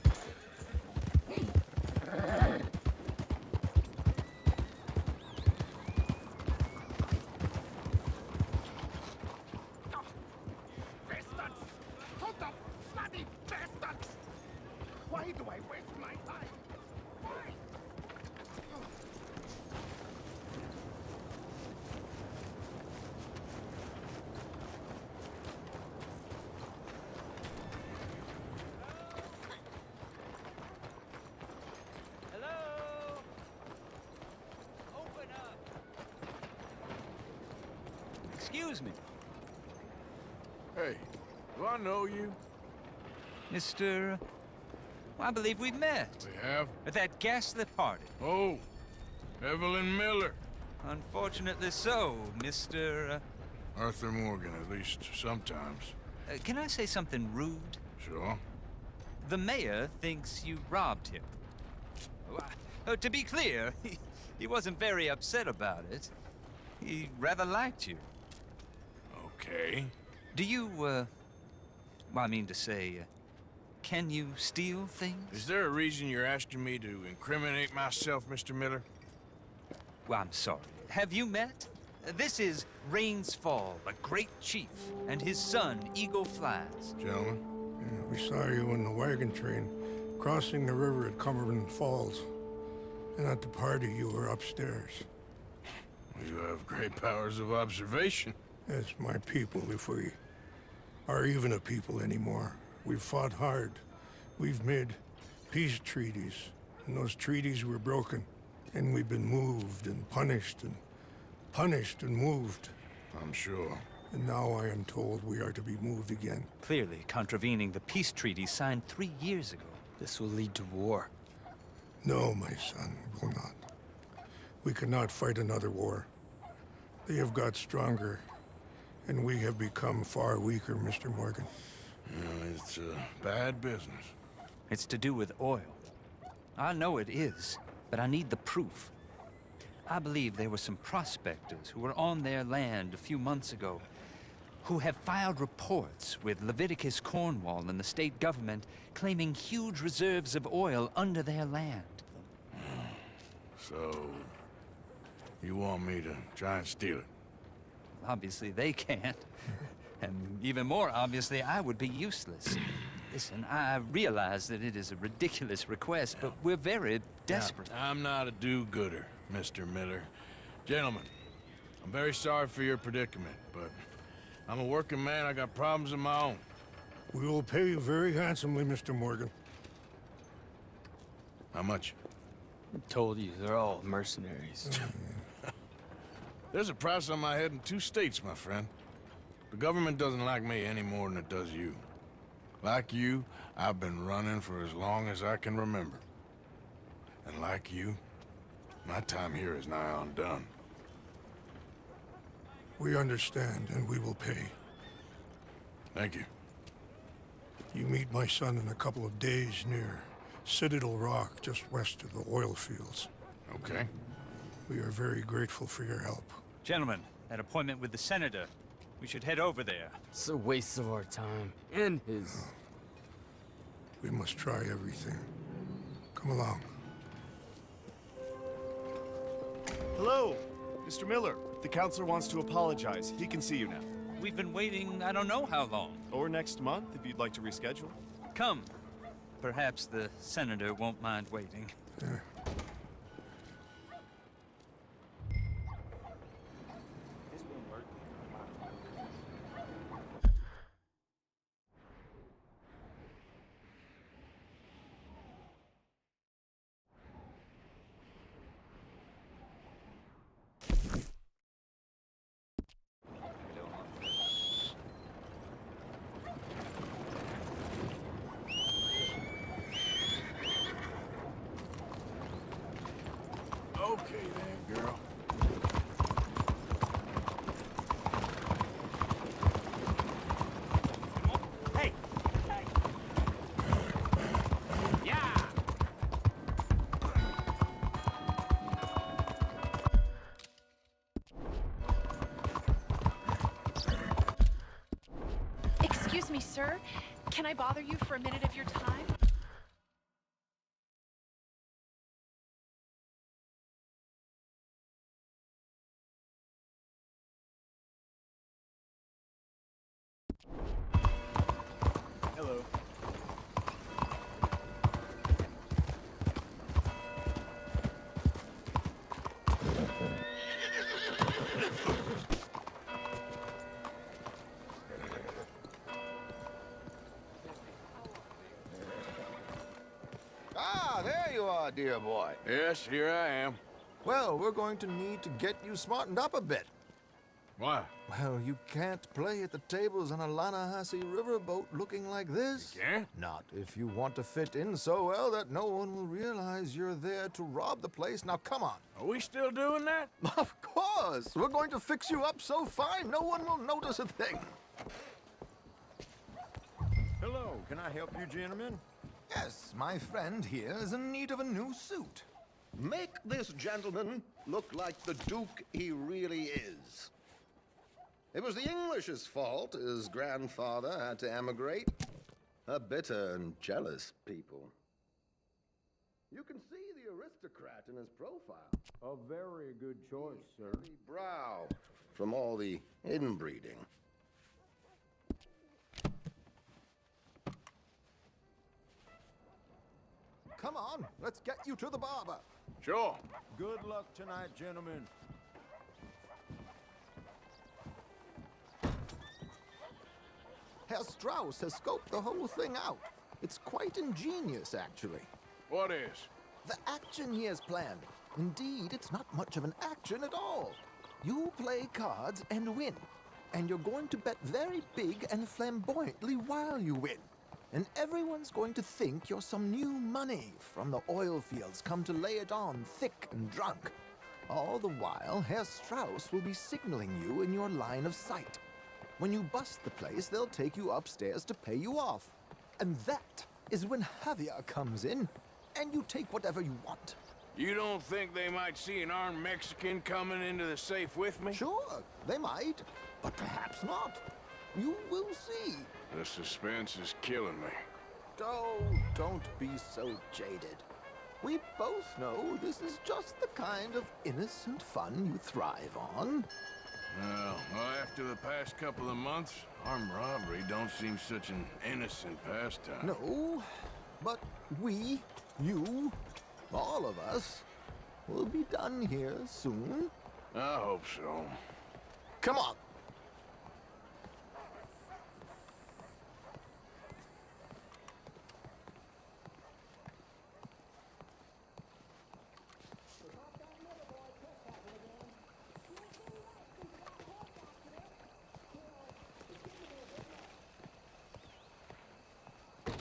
Bastards! Hold up! Bloody bastards! Why do I waste my time? Why? Hello? Open up. Excuse me. Hey, do I know you? Mr. I believe we met. We have? At that ghastly party. Oh, Evelyn Miller. Unfortunately so, Mr. Arthur Morgan, at least sometimes. Can I say something rude? Sure. The mayor thinks you robbed him. To be clear, he wasn't very upset about it. He rather liked you. Okay. Do you, well, I mean to say, can you steal things? Is there a reason you're asking me to incriminate myself, Mr. Miller? Well, I'm sorry. Have you met? This is Rains Fall, a great chief, and his son, Eagle Flies. Gentlemen? Yeah, we saw you in the wagon train, crossing the river at Cumberland Falls. And at the party, you were upstairs. You have great powers of observation. Yes, my people, if we are even a people anymore. We've fought hard. We've made peace treaties, and those treaties were broken. And we've been moved and punished and moved. I'm sure. And now I am told we are to be moved again. Clearly contravening the peace treaty signed 3 years ago. This will lead to war. No, my son, it will not. We cannot fight another war. They have got stronger, and we have become far weaker, Mr. Morgan. It's bad business. It's to do with oil. I know it is, but I need the proof. I believe there were some prospectors who were on their land a few months ago who have filed reports with Leviticus Cornwall and the state government claiming huge reserves of oil under their land. So, you want me to try and steal it? Obviously they can't. And even more obviously, I would be useless. Listen, I realize that it is a ridiculous request, but we're very desperate. Now, I'm not a do-gooder, Mr. Miller. Gentlemen, I'm very sorry for your predicament, but I'm a working man. I got problems of my own. We will pay you very handsomely, Mr. Morgan. How much? I told you, they're all mercenaries. There's a price on my head in 2 states, my friend. The government doesn't like me any more than it does you. Like you, I've been running for as long as I can remember. And like you, my time here is nigh on done. We understand, and we will pay. Thank you. You meet my son in a couple of days near Citadel Rock, just west of the oil fields. Okay. We are very grateful for your help. Gentlemen, that appointment with the senator. We should head over there. It's a waste of our time, and his. We must try everything. Come along. Hello, Mr. Miller. The counselor wants to apologize. He can see you now. We've been waiting I don't know how long. Or next month, if you'd like to reschedule. Come. Perhaps the senator won't mind waiting. Okay then, girl. Hey! Hey! Yeah! me, sir. Can I bother you for a minute of your time? Hello. Ah, there you are, dear boy. Yes, here I am. Well, we're going to need to get you smartened up a bit. Why? Well, you can't play at the tables on a Lanahasi riverboat looking like this. You can't? Not if you want to fit in so well that no one will realize you're there to rob the place. Now, come on. Are we still doing that? Of course. We're going to fix you up so fine no one will notice a thing. Hello, can I help you, gentlemen? Yes, my friend here is in need of a new suit. Make this gentleman look like the Duke he really is. It was the English's fault his grandfather had to emigrate. A bitter and jealous people. You can see the aristocrat in his profile. A very good choice, sir. The brow from all the inbreeding. Come on, let's get you to the barber. Sure. Good luck tonight, gentlemen. Herr Strauss has scoped the whole thing out. It's quite ingenious, actually. What is? The action he has planned. Indeed, it's not much of an action at all. You play cards and win. And you're going to bet very big and flamboyantly while you win. And everyone's going to think you're some new money from the oil fields come to lay it on thick and drunk. All the while, Herr Strauss will be signaling you in your line of sight. When you bust the place, they'll take you upstairs to pay you off. And that is when Javier comes in, and you take whatever you want. You don't think they might see an armed Mexican coming into the safe with me? Sure, they might, but perhaps not. You will see. The suspense is killing me. Oh, don't be so jaded. We both know this is just the kind of innocent fun you thrive on. Well, after the past couple of months, armed robbery don't seem such an innocent pastime. No, but we, you, all of us, will be done here soon. I hope so. Come on.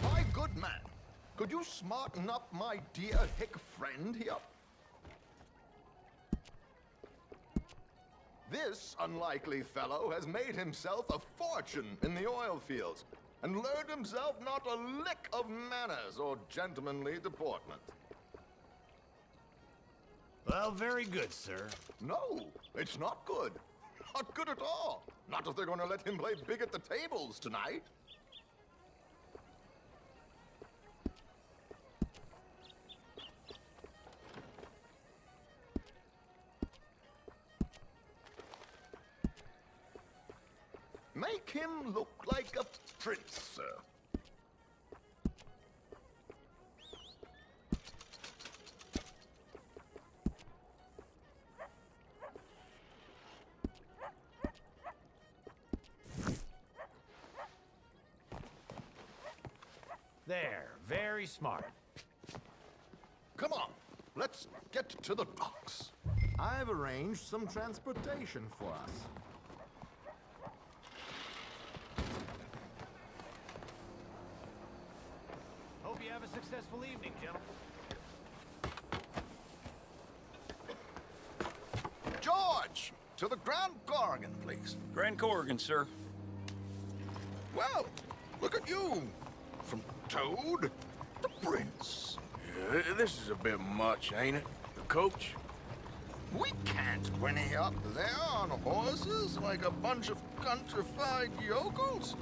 My good man, could you smarten up my dear hick friend here? This unlikely fellow has made himself a fortune in the oil fields and learned himself not a lick of manners or gentlemanly deportment. Well, very good, sir. No, it's not good. Not good at all. Not if they're going to let him play big at the tables tonight. Make him look like a prince, sir. There, very smart. Come on, let's get to the docks. I've arranged some transportation for us. Hope you have a successful evening, gentlemen. George, to the Grand Corrigan, please. Grand Corrigan, sir. Well, look at you. From Toad to Prince. Yeah, this is a bit much, ain't it? The coach? We can't whinny up there on horses like a bunch of countrified yokels.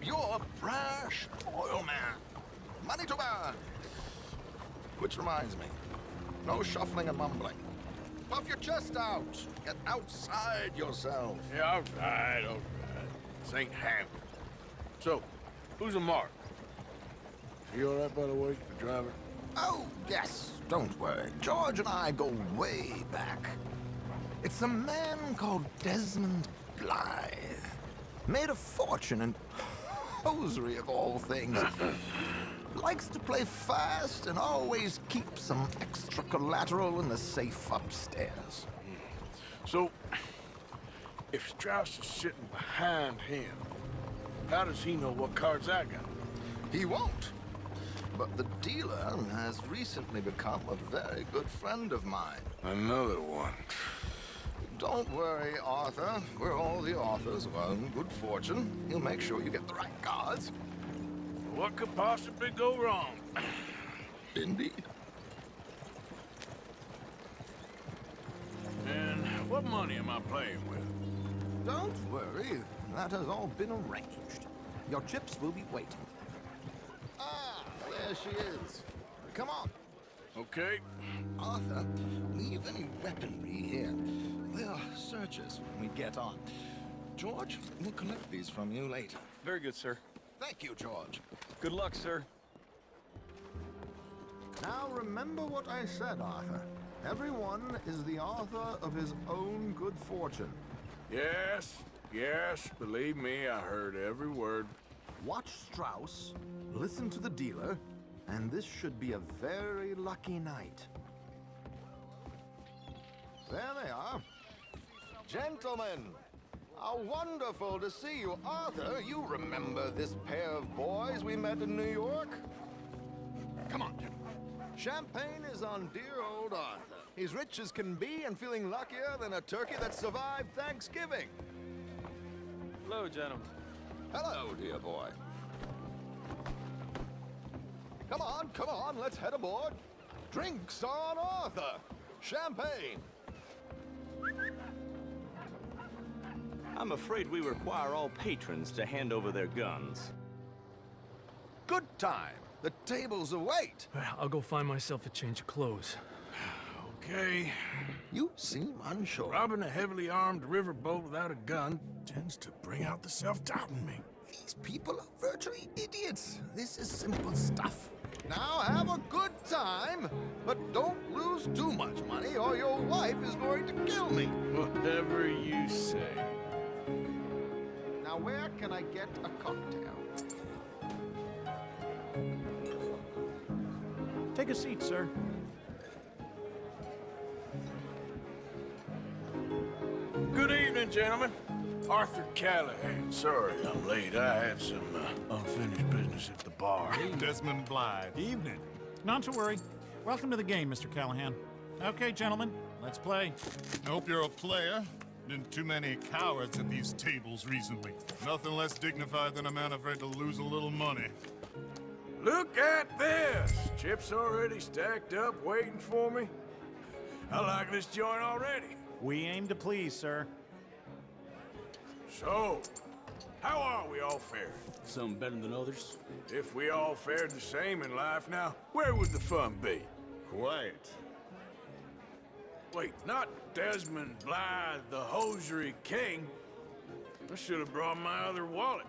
You're a brash oil man. Money to burn. Which reminds me, no shuffling and mumbling. Puff your chest out. Get outside yourself. Yeah, all right, all right. This ain't Hamlet. So, who's a Mark? Is he all right, by the way, the driver? Oh, yes. Don't worry. George and I go way back. It's a man called Desmond Blythe. Made a fortune in hosiery of all things. Likes to play fast and always keeps some extra collateral in the safe upstairs. So, if Strauss is sitting behind him, how does he know what cards I got? He won't. But the dealer has recently become a very good friend of mine. Another one. Don't worry, Arthur. We're all the authors of our own good fortune. He'll make sure you get the right cards. What could possibly go wrong? Indeed. And what money am I playing with? Don't worry. That has all been arranged. Your chips will be waiting. Ah, there she is. Come on. Okay. Arthur, leave any weaponry here. They'll search us when we get on. George, we'll collect these from you later. Very good, sir. Thank you, George. Good luck, sir. Now remember what I said, Arthur. Everyone is the author of his own good fortune. Yes, yes, believe me, I heard every word. Watch Strauss, listen to the dealer, and this should be a very lucky night. There they are. Gentlemen, how wonderful to see you. Arthur, you remember this pair of boys we met in New York? Come on, gentlemen. Champagne is on dear old Arthur. He's rich as can be and feeling luckier than a turkey that survived Thanksgiving. Hello, gentlemen. Hello, dear boy. Come on, let's head aboard. Drinks on Arthur. Champagne. I'm afraid we require all patrons to hand over their guns. Good time. The tables await. I'll go find myself a change of clothes. Okay. You seem unsure. Robbing a heavily armed riverboat without a gun tends to bring out the self-doubt in me. These people are virtually idiots. This is simple stuff. Now have a good time, but don't lose too much money or your wife is going to kill me. Whatever you say. Now where can I get a cocktail? Take a seat, sir. Good evening, gentlemen. Arthur Callahan. Sorry I'm late. I had some unfinished business at the bar. Desmond Blythe. Evening. Not to worry. Welcome to the game, Mr. Callahan. Okay, gentlemen, let's play. Hope you're a player. Been too many cowards at these tables recently. Nothing less dignified than a man afraid to lose a little money. Look at this! Chips already stacked up, waiting for me. I like this joint already. We aim to please, sir. So, how are we all faring? Some better than others. If we all fared the same in life now, where would the fun be? Quiet. Wait, not Desmond Blythe, the hosiery king. I should have brought my other wallet.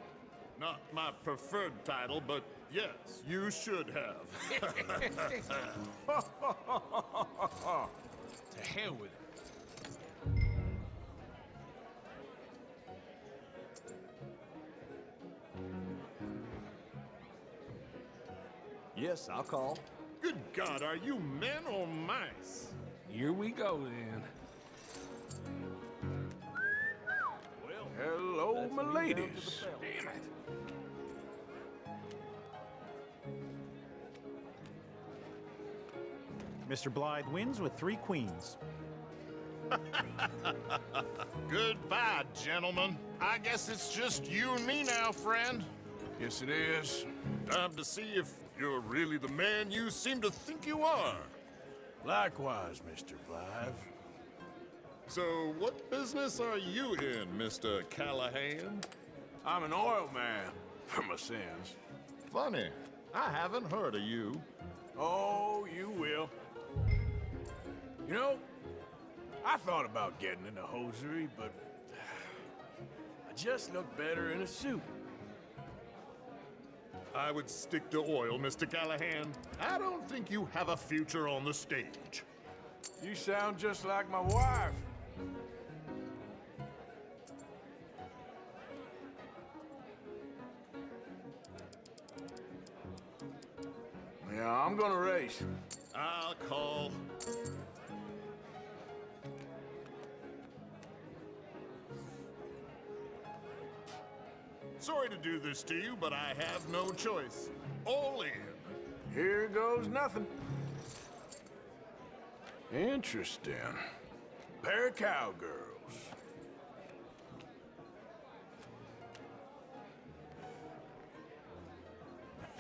Not my preferred title, but yes, you should have. To hell with it. Yes, I'll call. Good God, are you men or mice? Here we go, then. Hello, my ladies. Damn it. Mr. Blythe wins with 3 queens. Goodbye, gentlemen. I guess it's just you and me now, friend. Yes, it is. Time to see if you're really the man you seem to think you are. Likewise, Mr. Blythe. So, what business are you in, Mr. Callahan? I'm an oil man. for my sins. Funny, I haven't heard of you. Oh, you will. You know, I thought about getting into hosiery, but I just look better in a suit. I would stick to oil, Mr. Callahan. I don't think you have a future on the stage. You sound just like my wife. Yeah, I'm gonna race. I'll call. Sorry to do this to you, but I have no choice. All in. Here goes nothing. Interesting. Pair of cowgirls.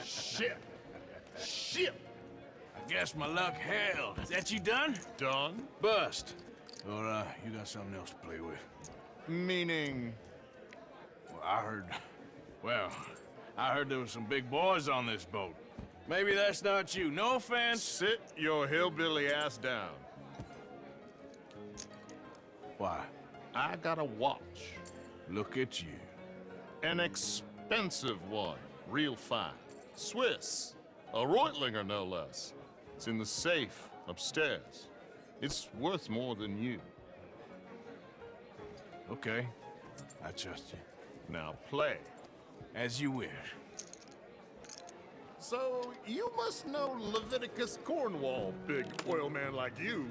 Shit. Shit. I guess my luck held. Is that you done? Done? Bust. Or, you got something else to play with? Meaning? Well, I heard there was some big boys on this boat. Maybe that's not you. No offense. Sit your hillbilly ass down. Why? I got a watch. Look at you. An expensive one. Real fine. Swiss. A Reutlinger, no less. It's in the safe upstairs. It's worth more than you. Okay. I trust you. Now play. As you wish. So, you must know Leviticus Cornwall, big oil man like you.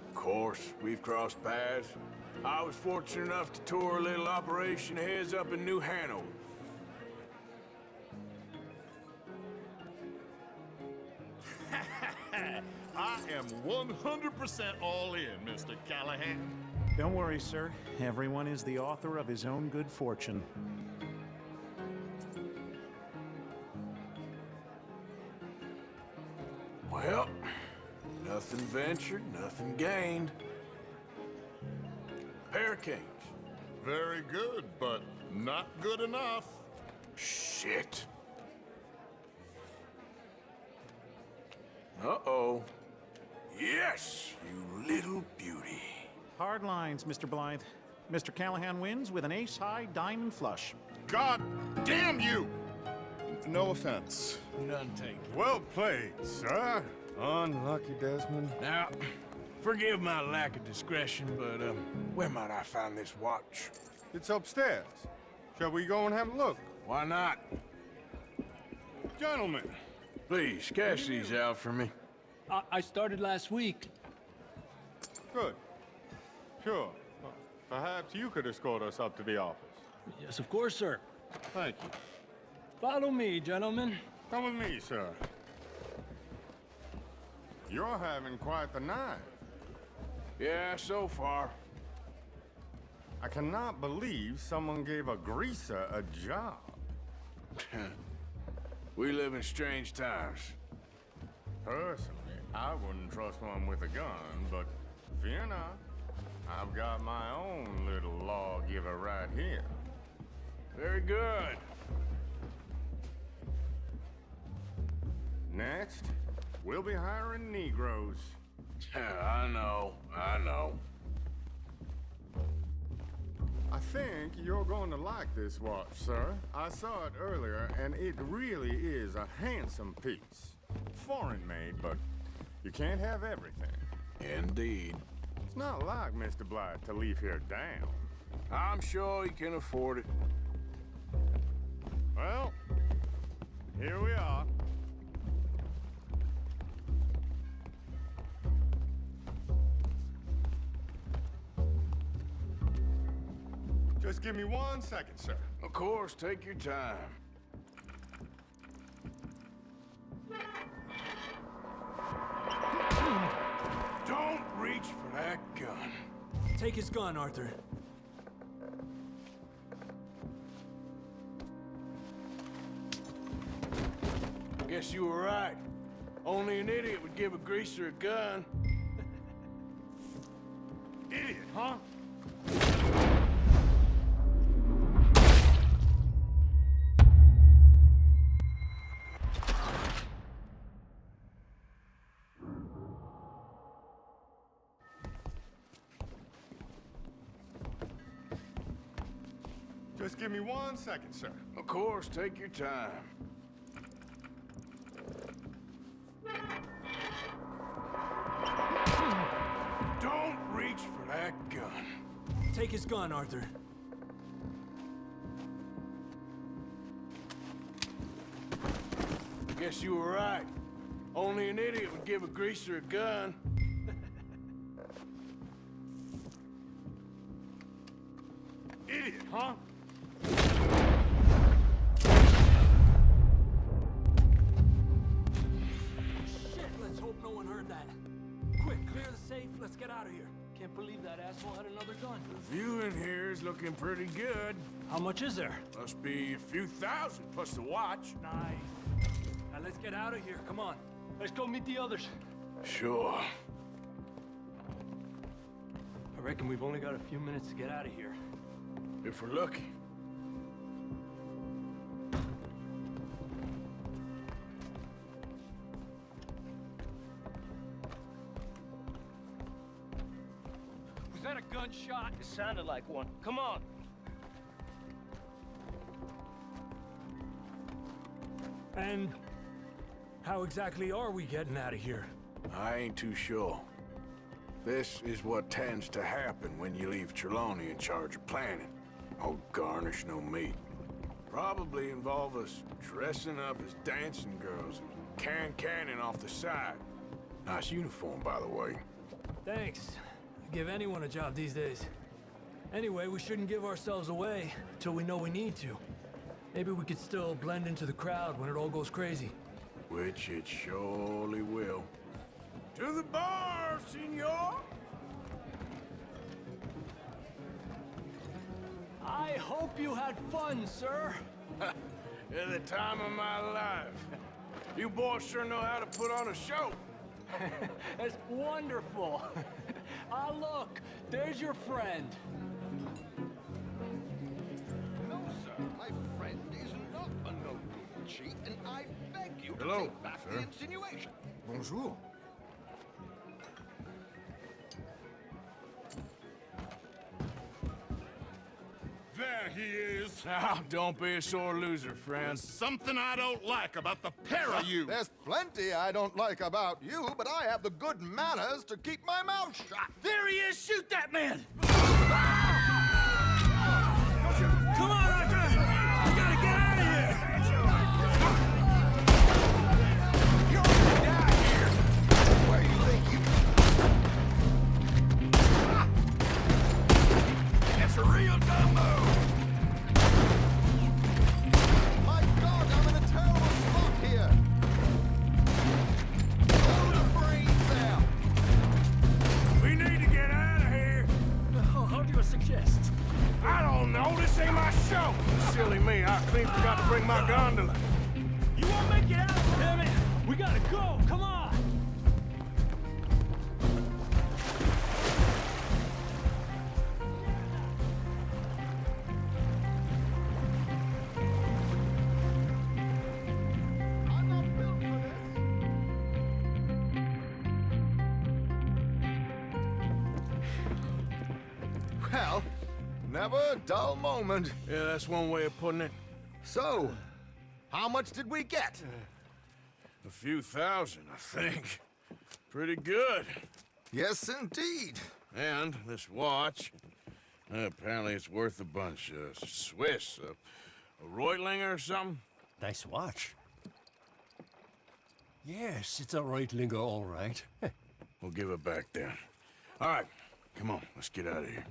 Of course, we've crossed paths. I was fortunate enough to tour a little operation of his up in New Hanover. I am 100% all in, Mr. Callahan. Don't worry, sir. Everyone is the author of his own good fortune. Well, nothing ventured, nothing gained. Pair of kings. Very good, but not good enough. Shit. Uh-oh. Yes, you little beauty. Hard lines, Mr. Blythe. Mr. Callahan wins with an ace-high diamond flush. God damn you! No offense. None taken. Well played, sir. Unlucky, Desmond. Now, forgive my lack of discretion, but, where might I find this watch? It's upstairs. Shall we go and have a look? Why not? Gentlemen. Please, cash these out for me. I started last week. Good. Sure. Well, perhaps you could escort us up to the office. Yes, of course, sir. Thank you. Follow me, gentlemen. Come with me, sir. You're having quite the night. Yeah, so far. I cannot believe someone gave a greaser a job. We live in strange times. Personally, I wouldn't trust one with a gun, but fear not. I've got my own little lawgiver right here. Very good. Next, we'll be hiring Negroes. I know. I think you're going to like this watch, sir. I saw it earlier, and it really is a handsome piece. Foreign made, but you can't have everything. Indeed. It's not like Mr. Blythe to leave here down. I'm sure he can afford it. Well, here we are. Just give me 1 second, sir. Of course, take your time. Don't reach for that gun. Take his gun, Arthur. Guess you were right. Only an idiot would give a greaser a gun. Idiot, huh? Just give me 1 second, sir. Of course, take your time. Don't reach for that gun. Take his gun, Arthur. Guess you were right. Only an idiot would give a greaser a gun. Idiot, huh? Shit, let's hope no one heard that. Quick, clear the safe. Let's get out of here. Can't believe that asshole had another gun. The view in here is looking pretty good. How much is there? Must be a few thousand, plus the watch. Nice. Now let's get out of here. Come on. Let's go meet the others. Sure. I reckon we've only got a few minutes to get out of here. If we're lucky. Was that a gunshot? It sounded like one. Come on. And how exactly are we getting out of here? I ain't too sure. This is what tends to happen when you leave Trelawney in charge of planning. Oh, garnish no meat. Probably involve us dressing up as dancing girls and canning off the side. Nice uniform, by the way. Thanks. Give anyone a job these days. Anyway, we shouldn't give ourselves away till we know we need to. Maybe we could still blend into the crowd when it all goes crazy. Which it surely will. To the bar, senor! I hope you had fun, sir. At the time of my life. You boys sure know how to put on a show. That's wonderful. Ah, look, there's your friend. No, sir. My friend is not a no-good cheat, and I beg you to Hello, take back sir. the insinuation. Bonjour. There he is. Now, don't be a sore loser, friend. There's something I don't like about the pair of you. There's plenty I don't like about you, but I have the good manners to keep my mouth shut. There he is! Shoot that man! Come on, Arthur! We gotta get out of here! You're gonna die here. Where do you think you... It's a real dumb move! My God, I'm in a terrible spot here. Hold the brains there. We need to get out of here. How do you suggest? I don't know. This ain't my show. Silly me. I clean forgot to bring my gondola. You won't make it out, damn it! We gotta go, come on! I'm not built for this. Well, never a dull moment. Yeah, that's one way of putting it. So, how much did we get? A few thousand, I think. Pretty good. Yes, indeed. And this watch, apparently it's worth a bunch. Swiss, a Reutlinger or something? Nice watch. Yes, it's a Reutlinger, all right. We'll give it back then. All right, come on, let's get out of here.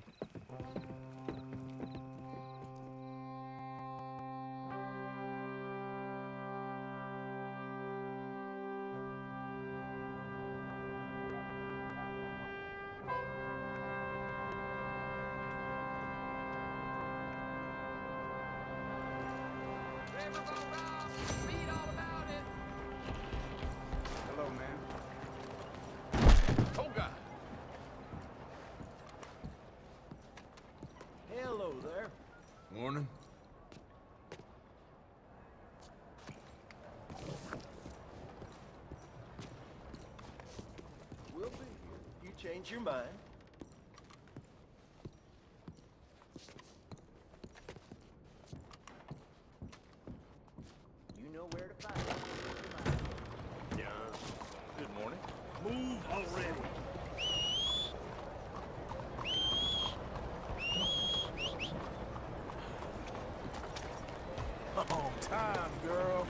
Hello, man. Toga! Hello there. Morning. We'll be here. You change your mind. morning. Move already. Oh, time, girl.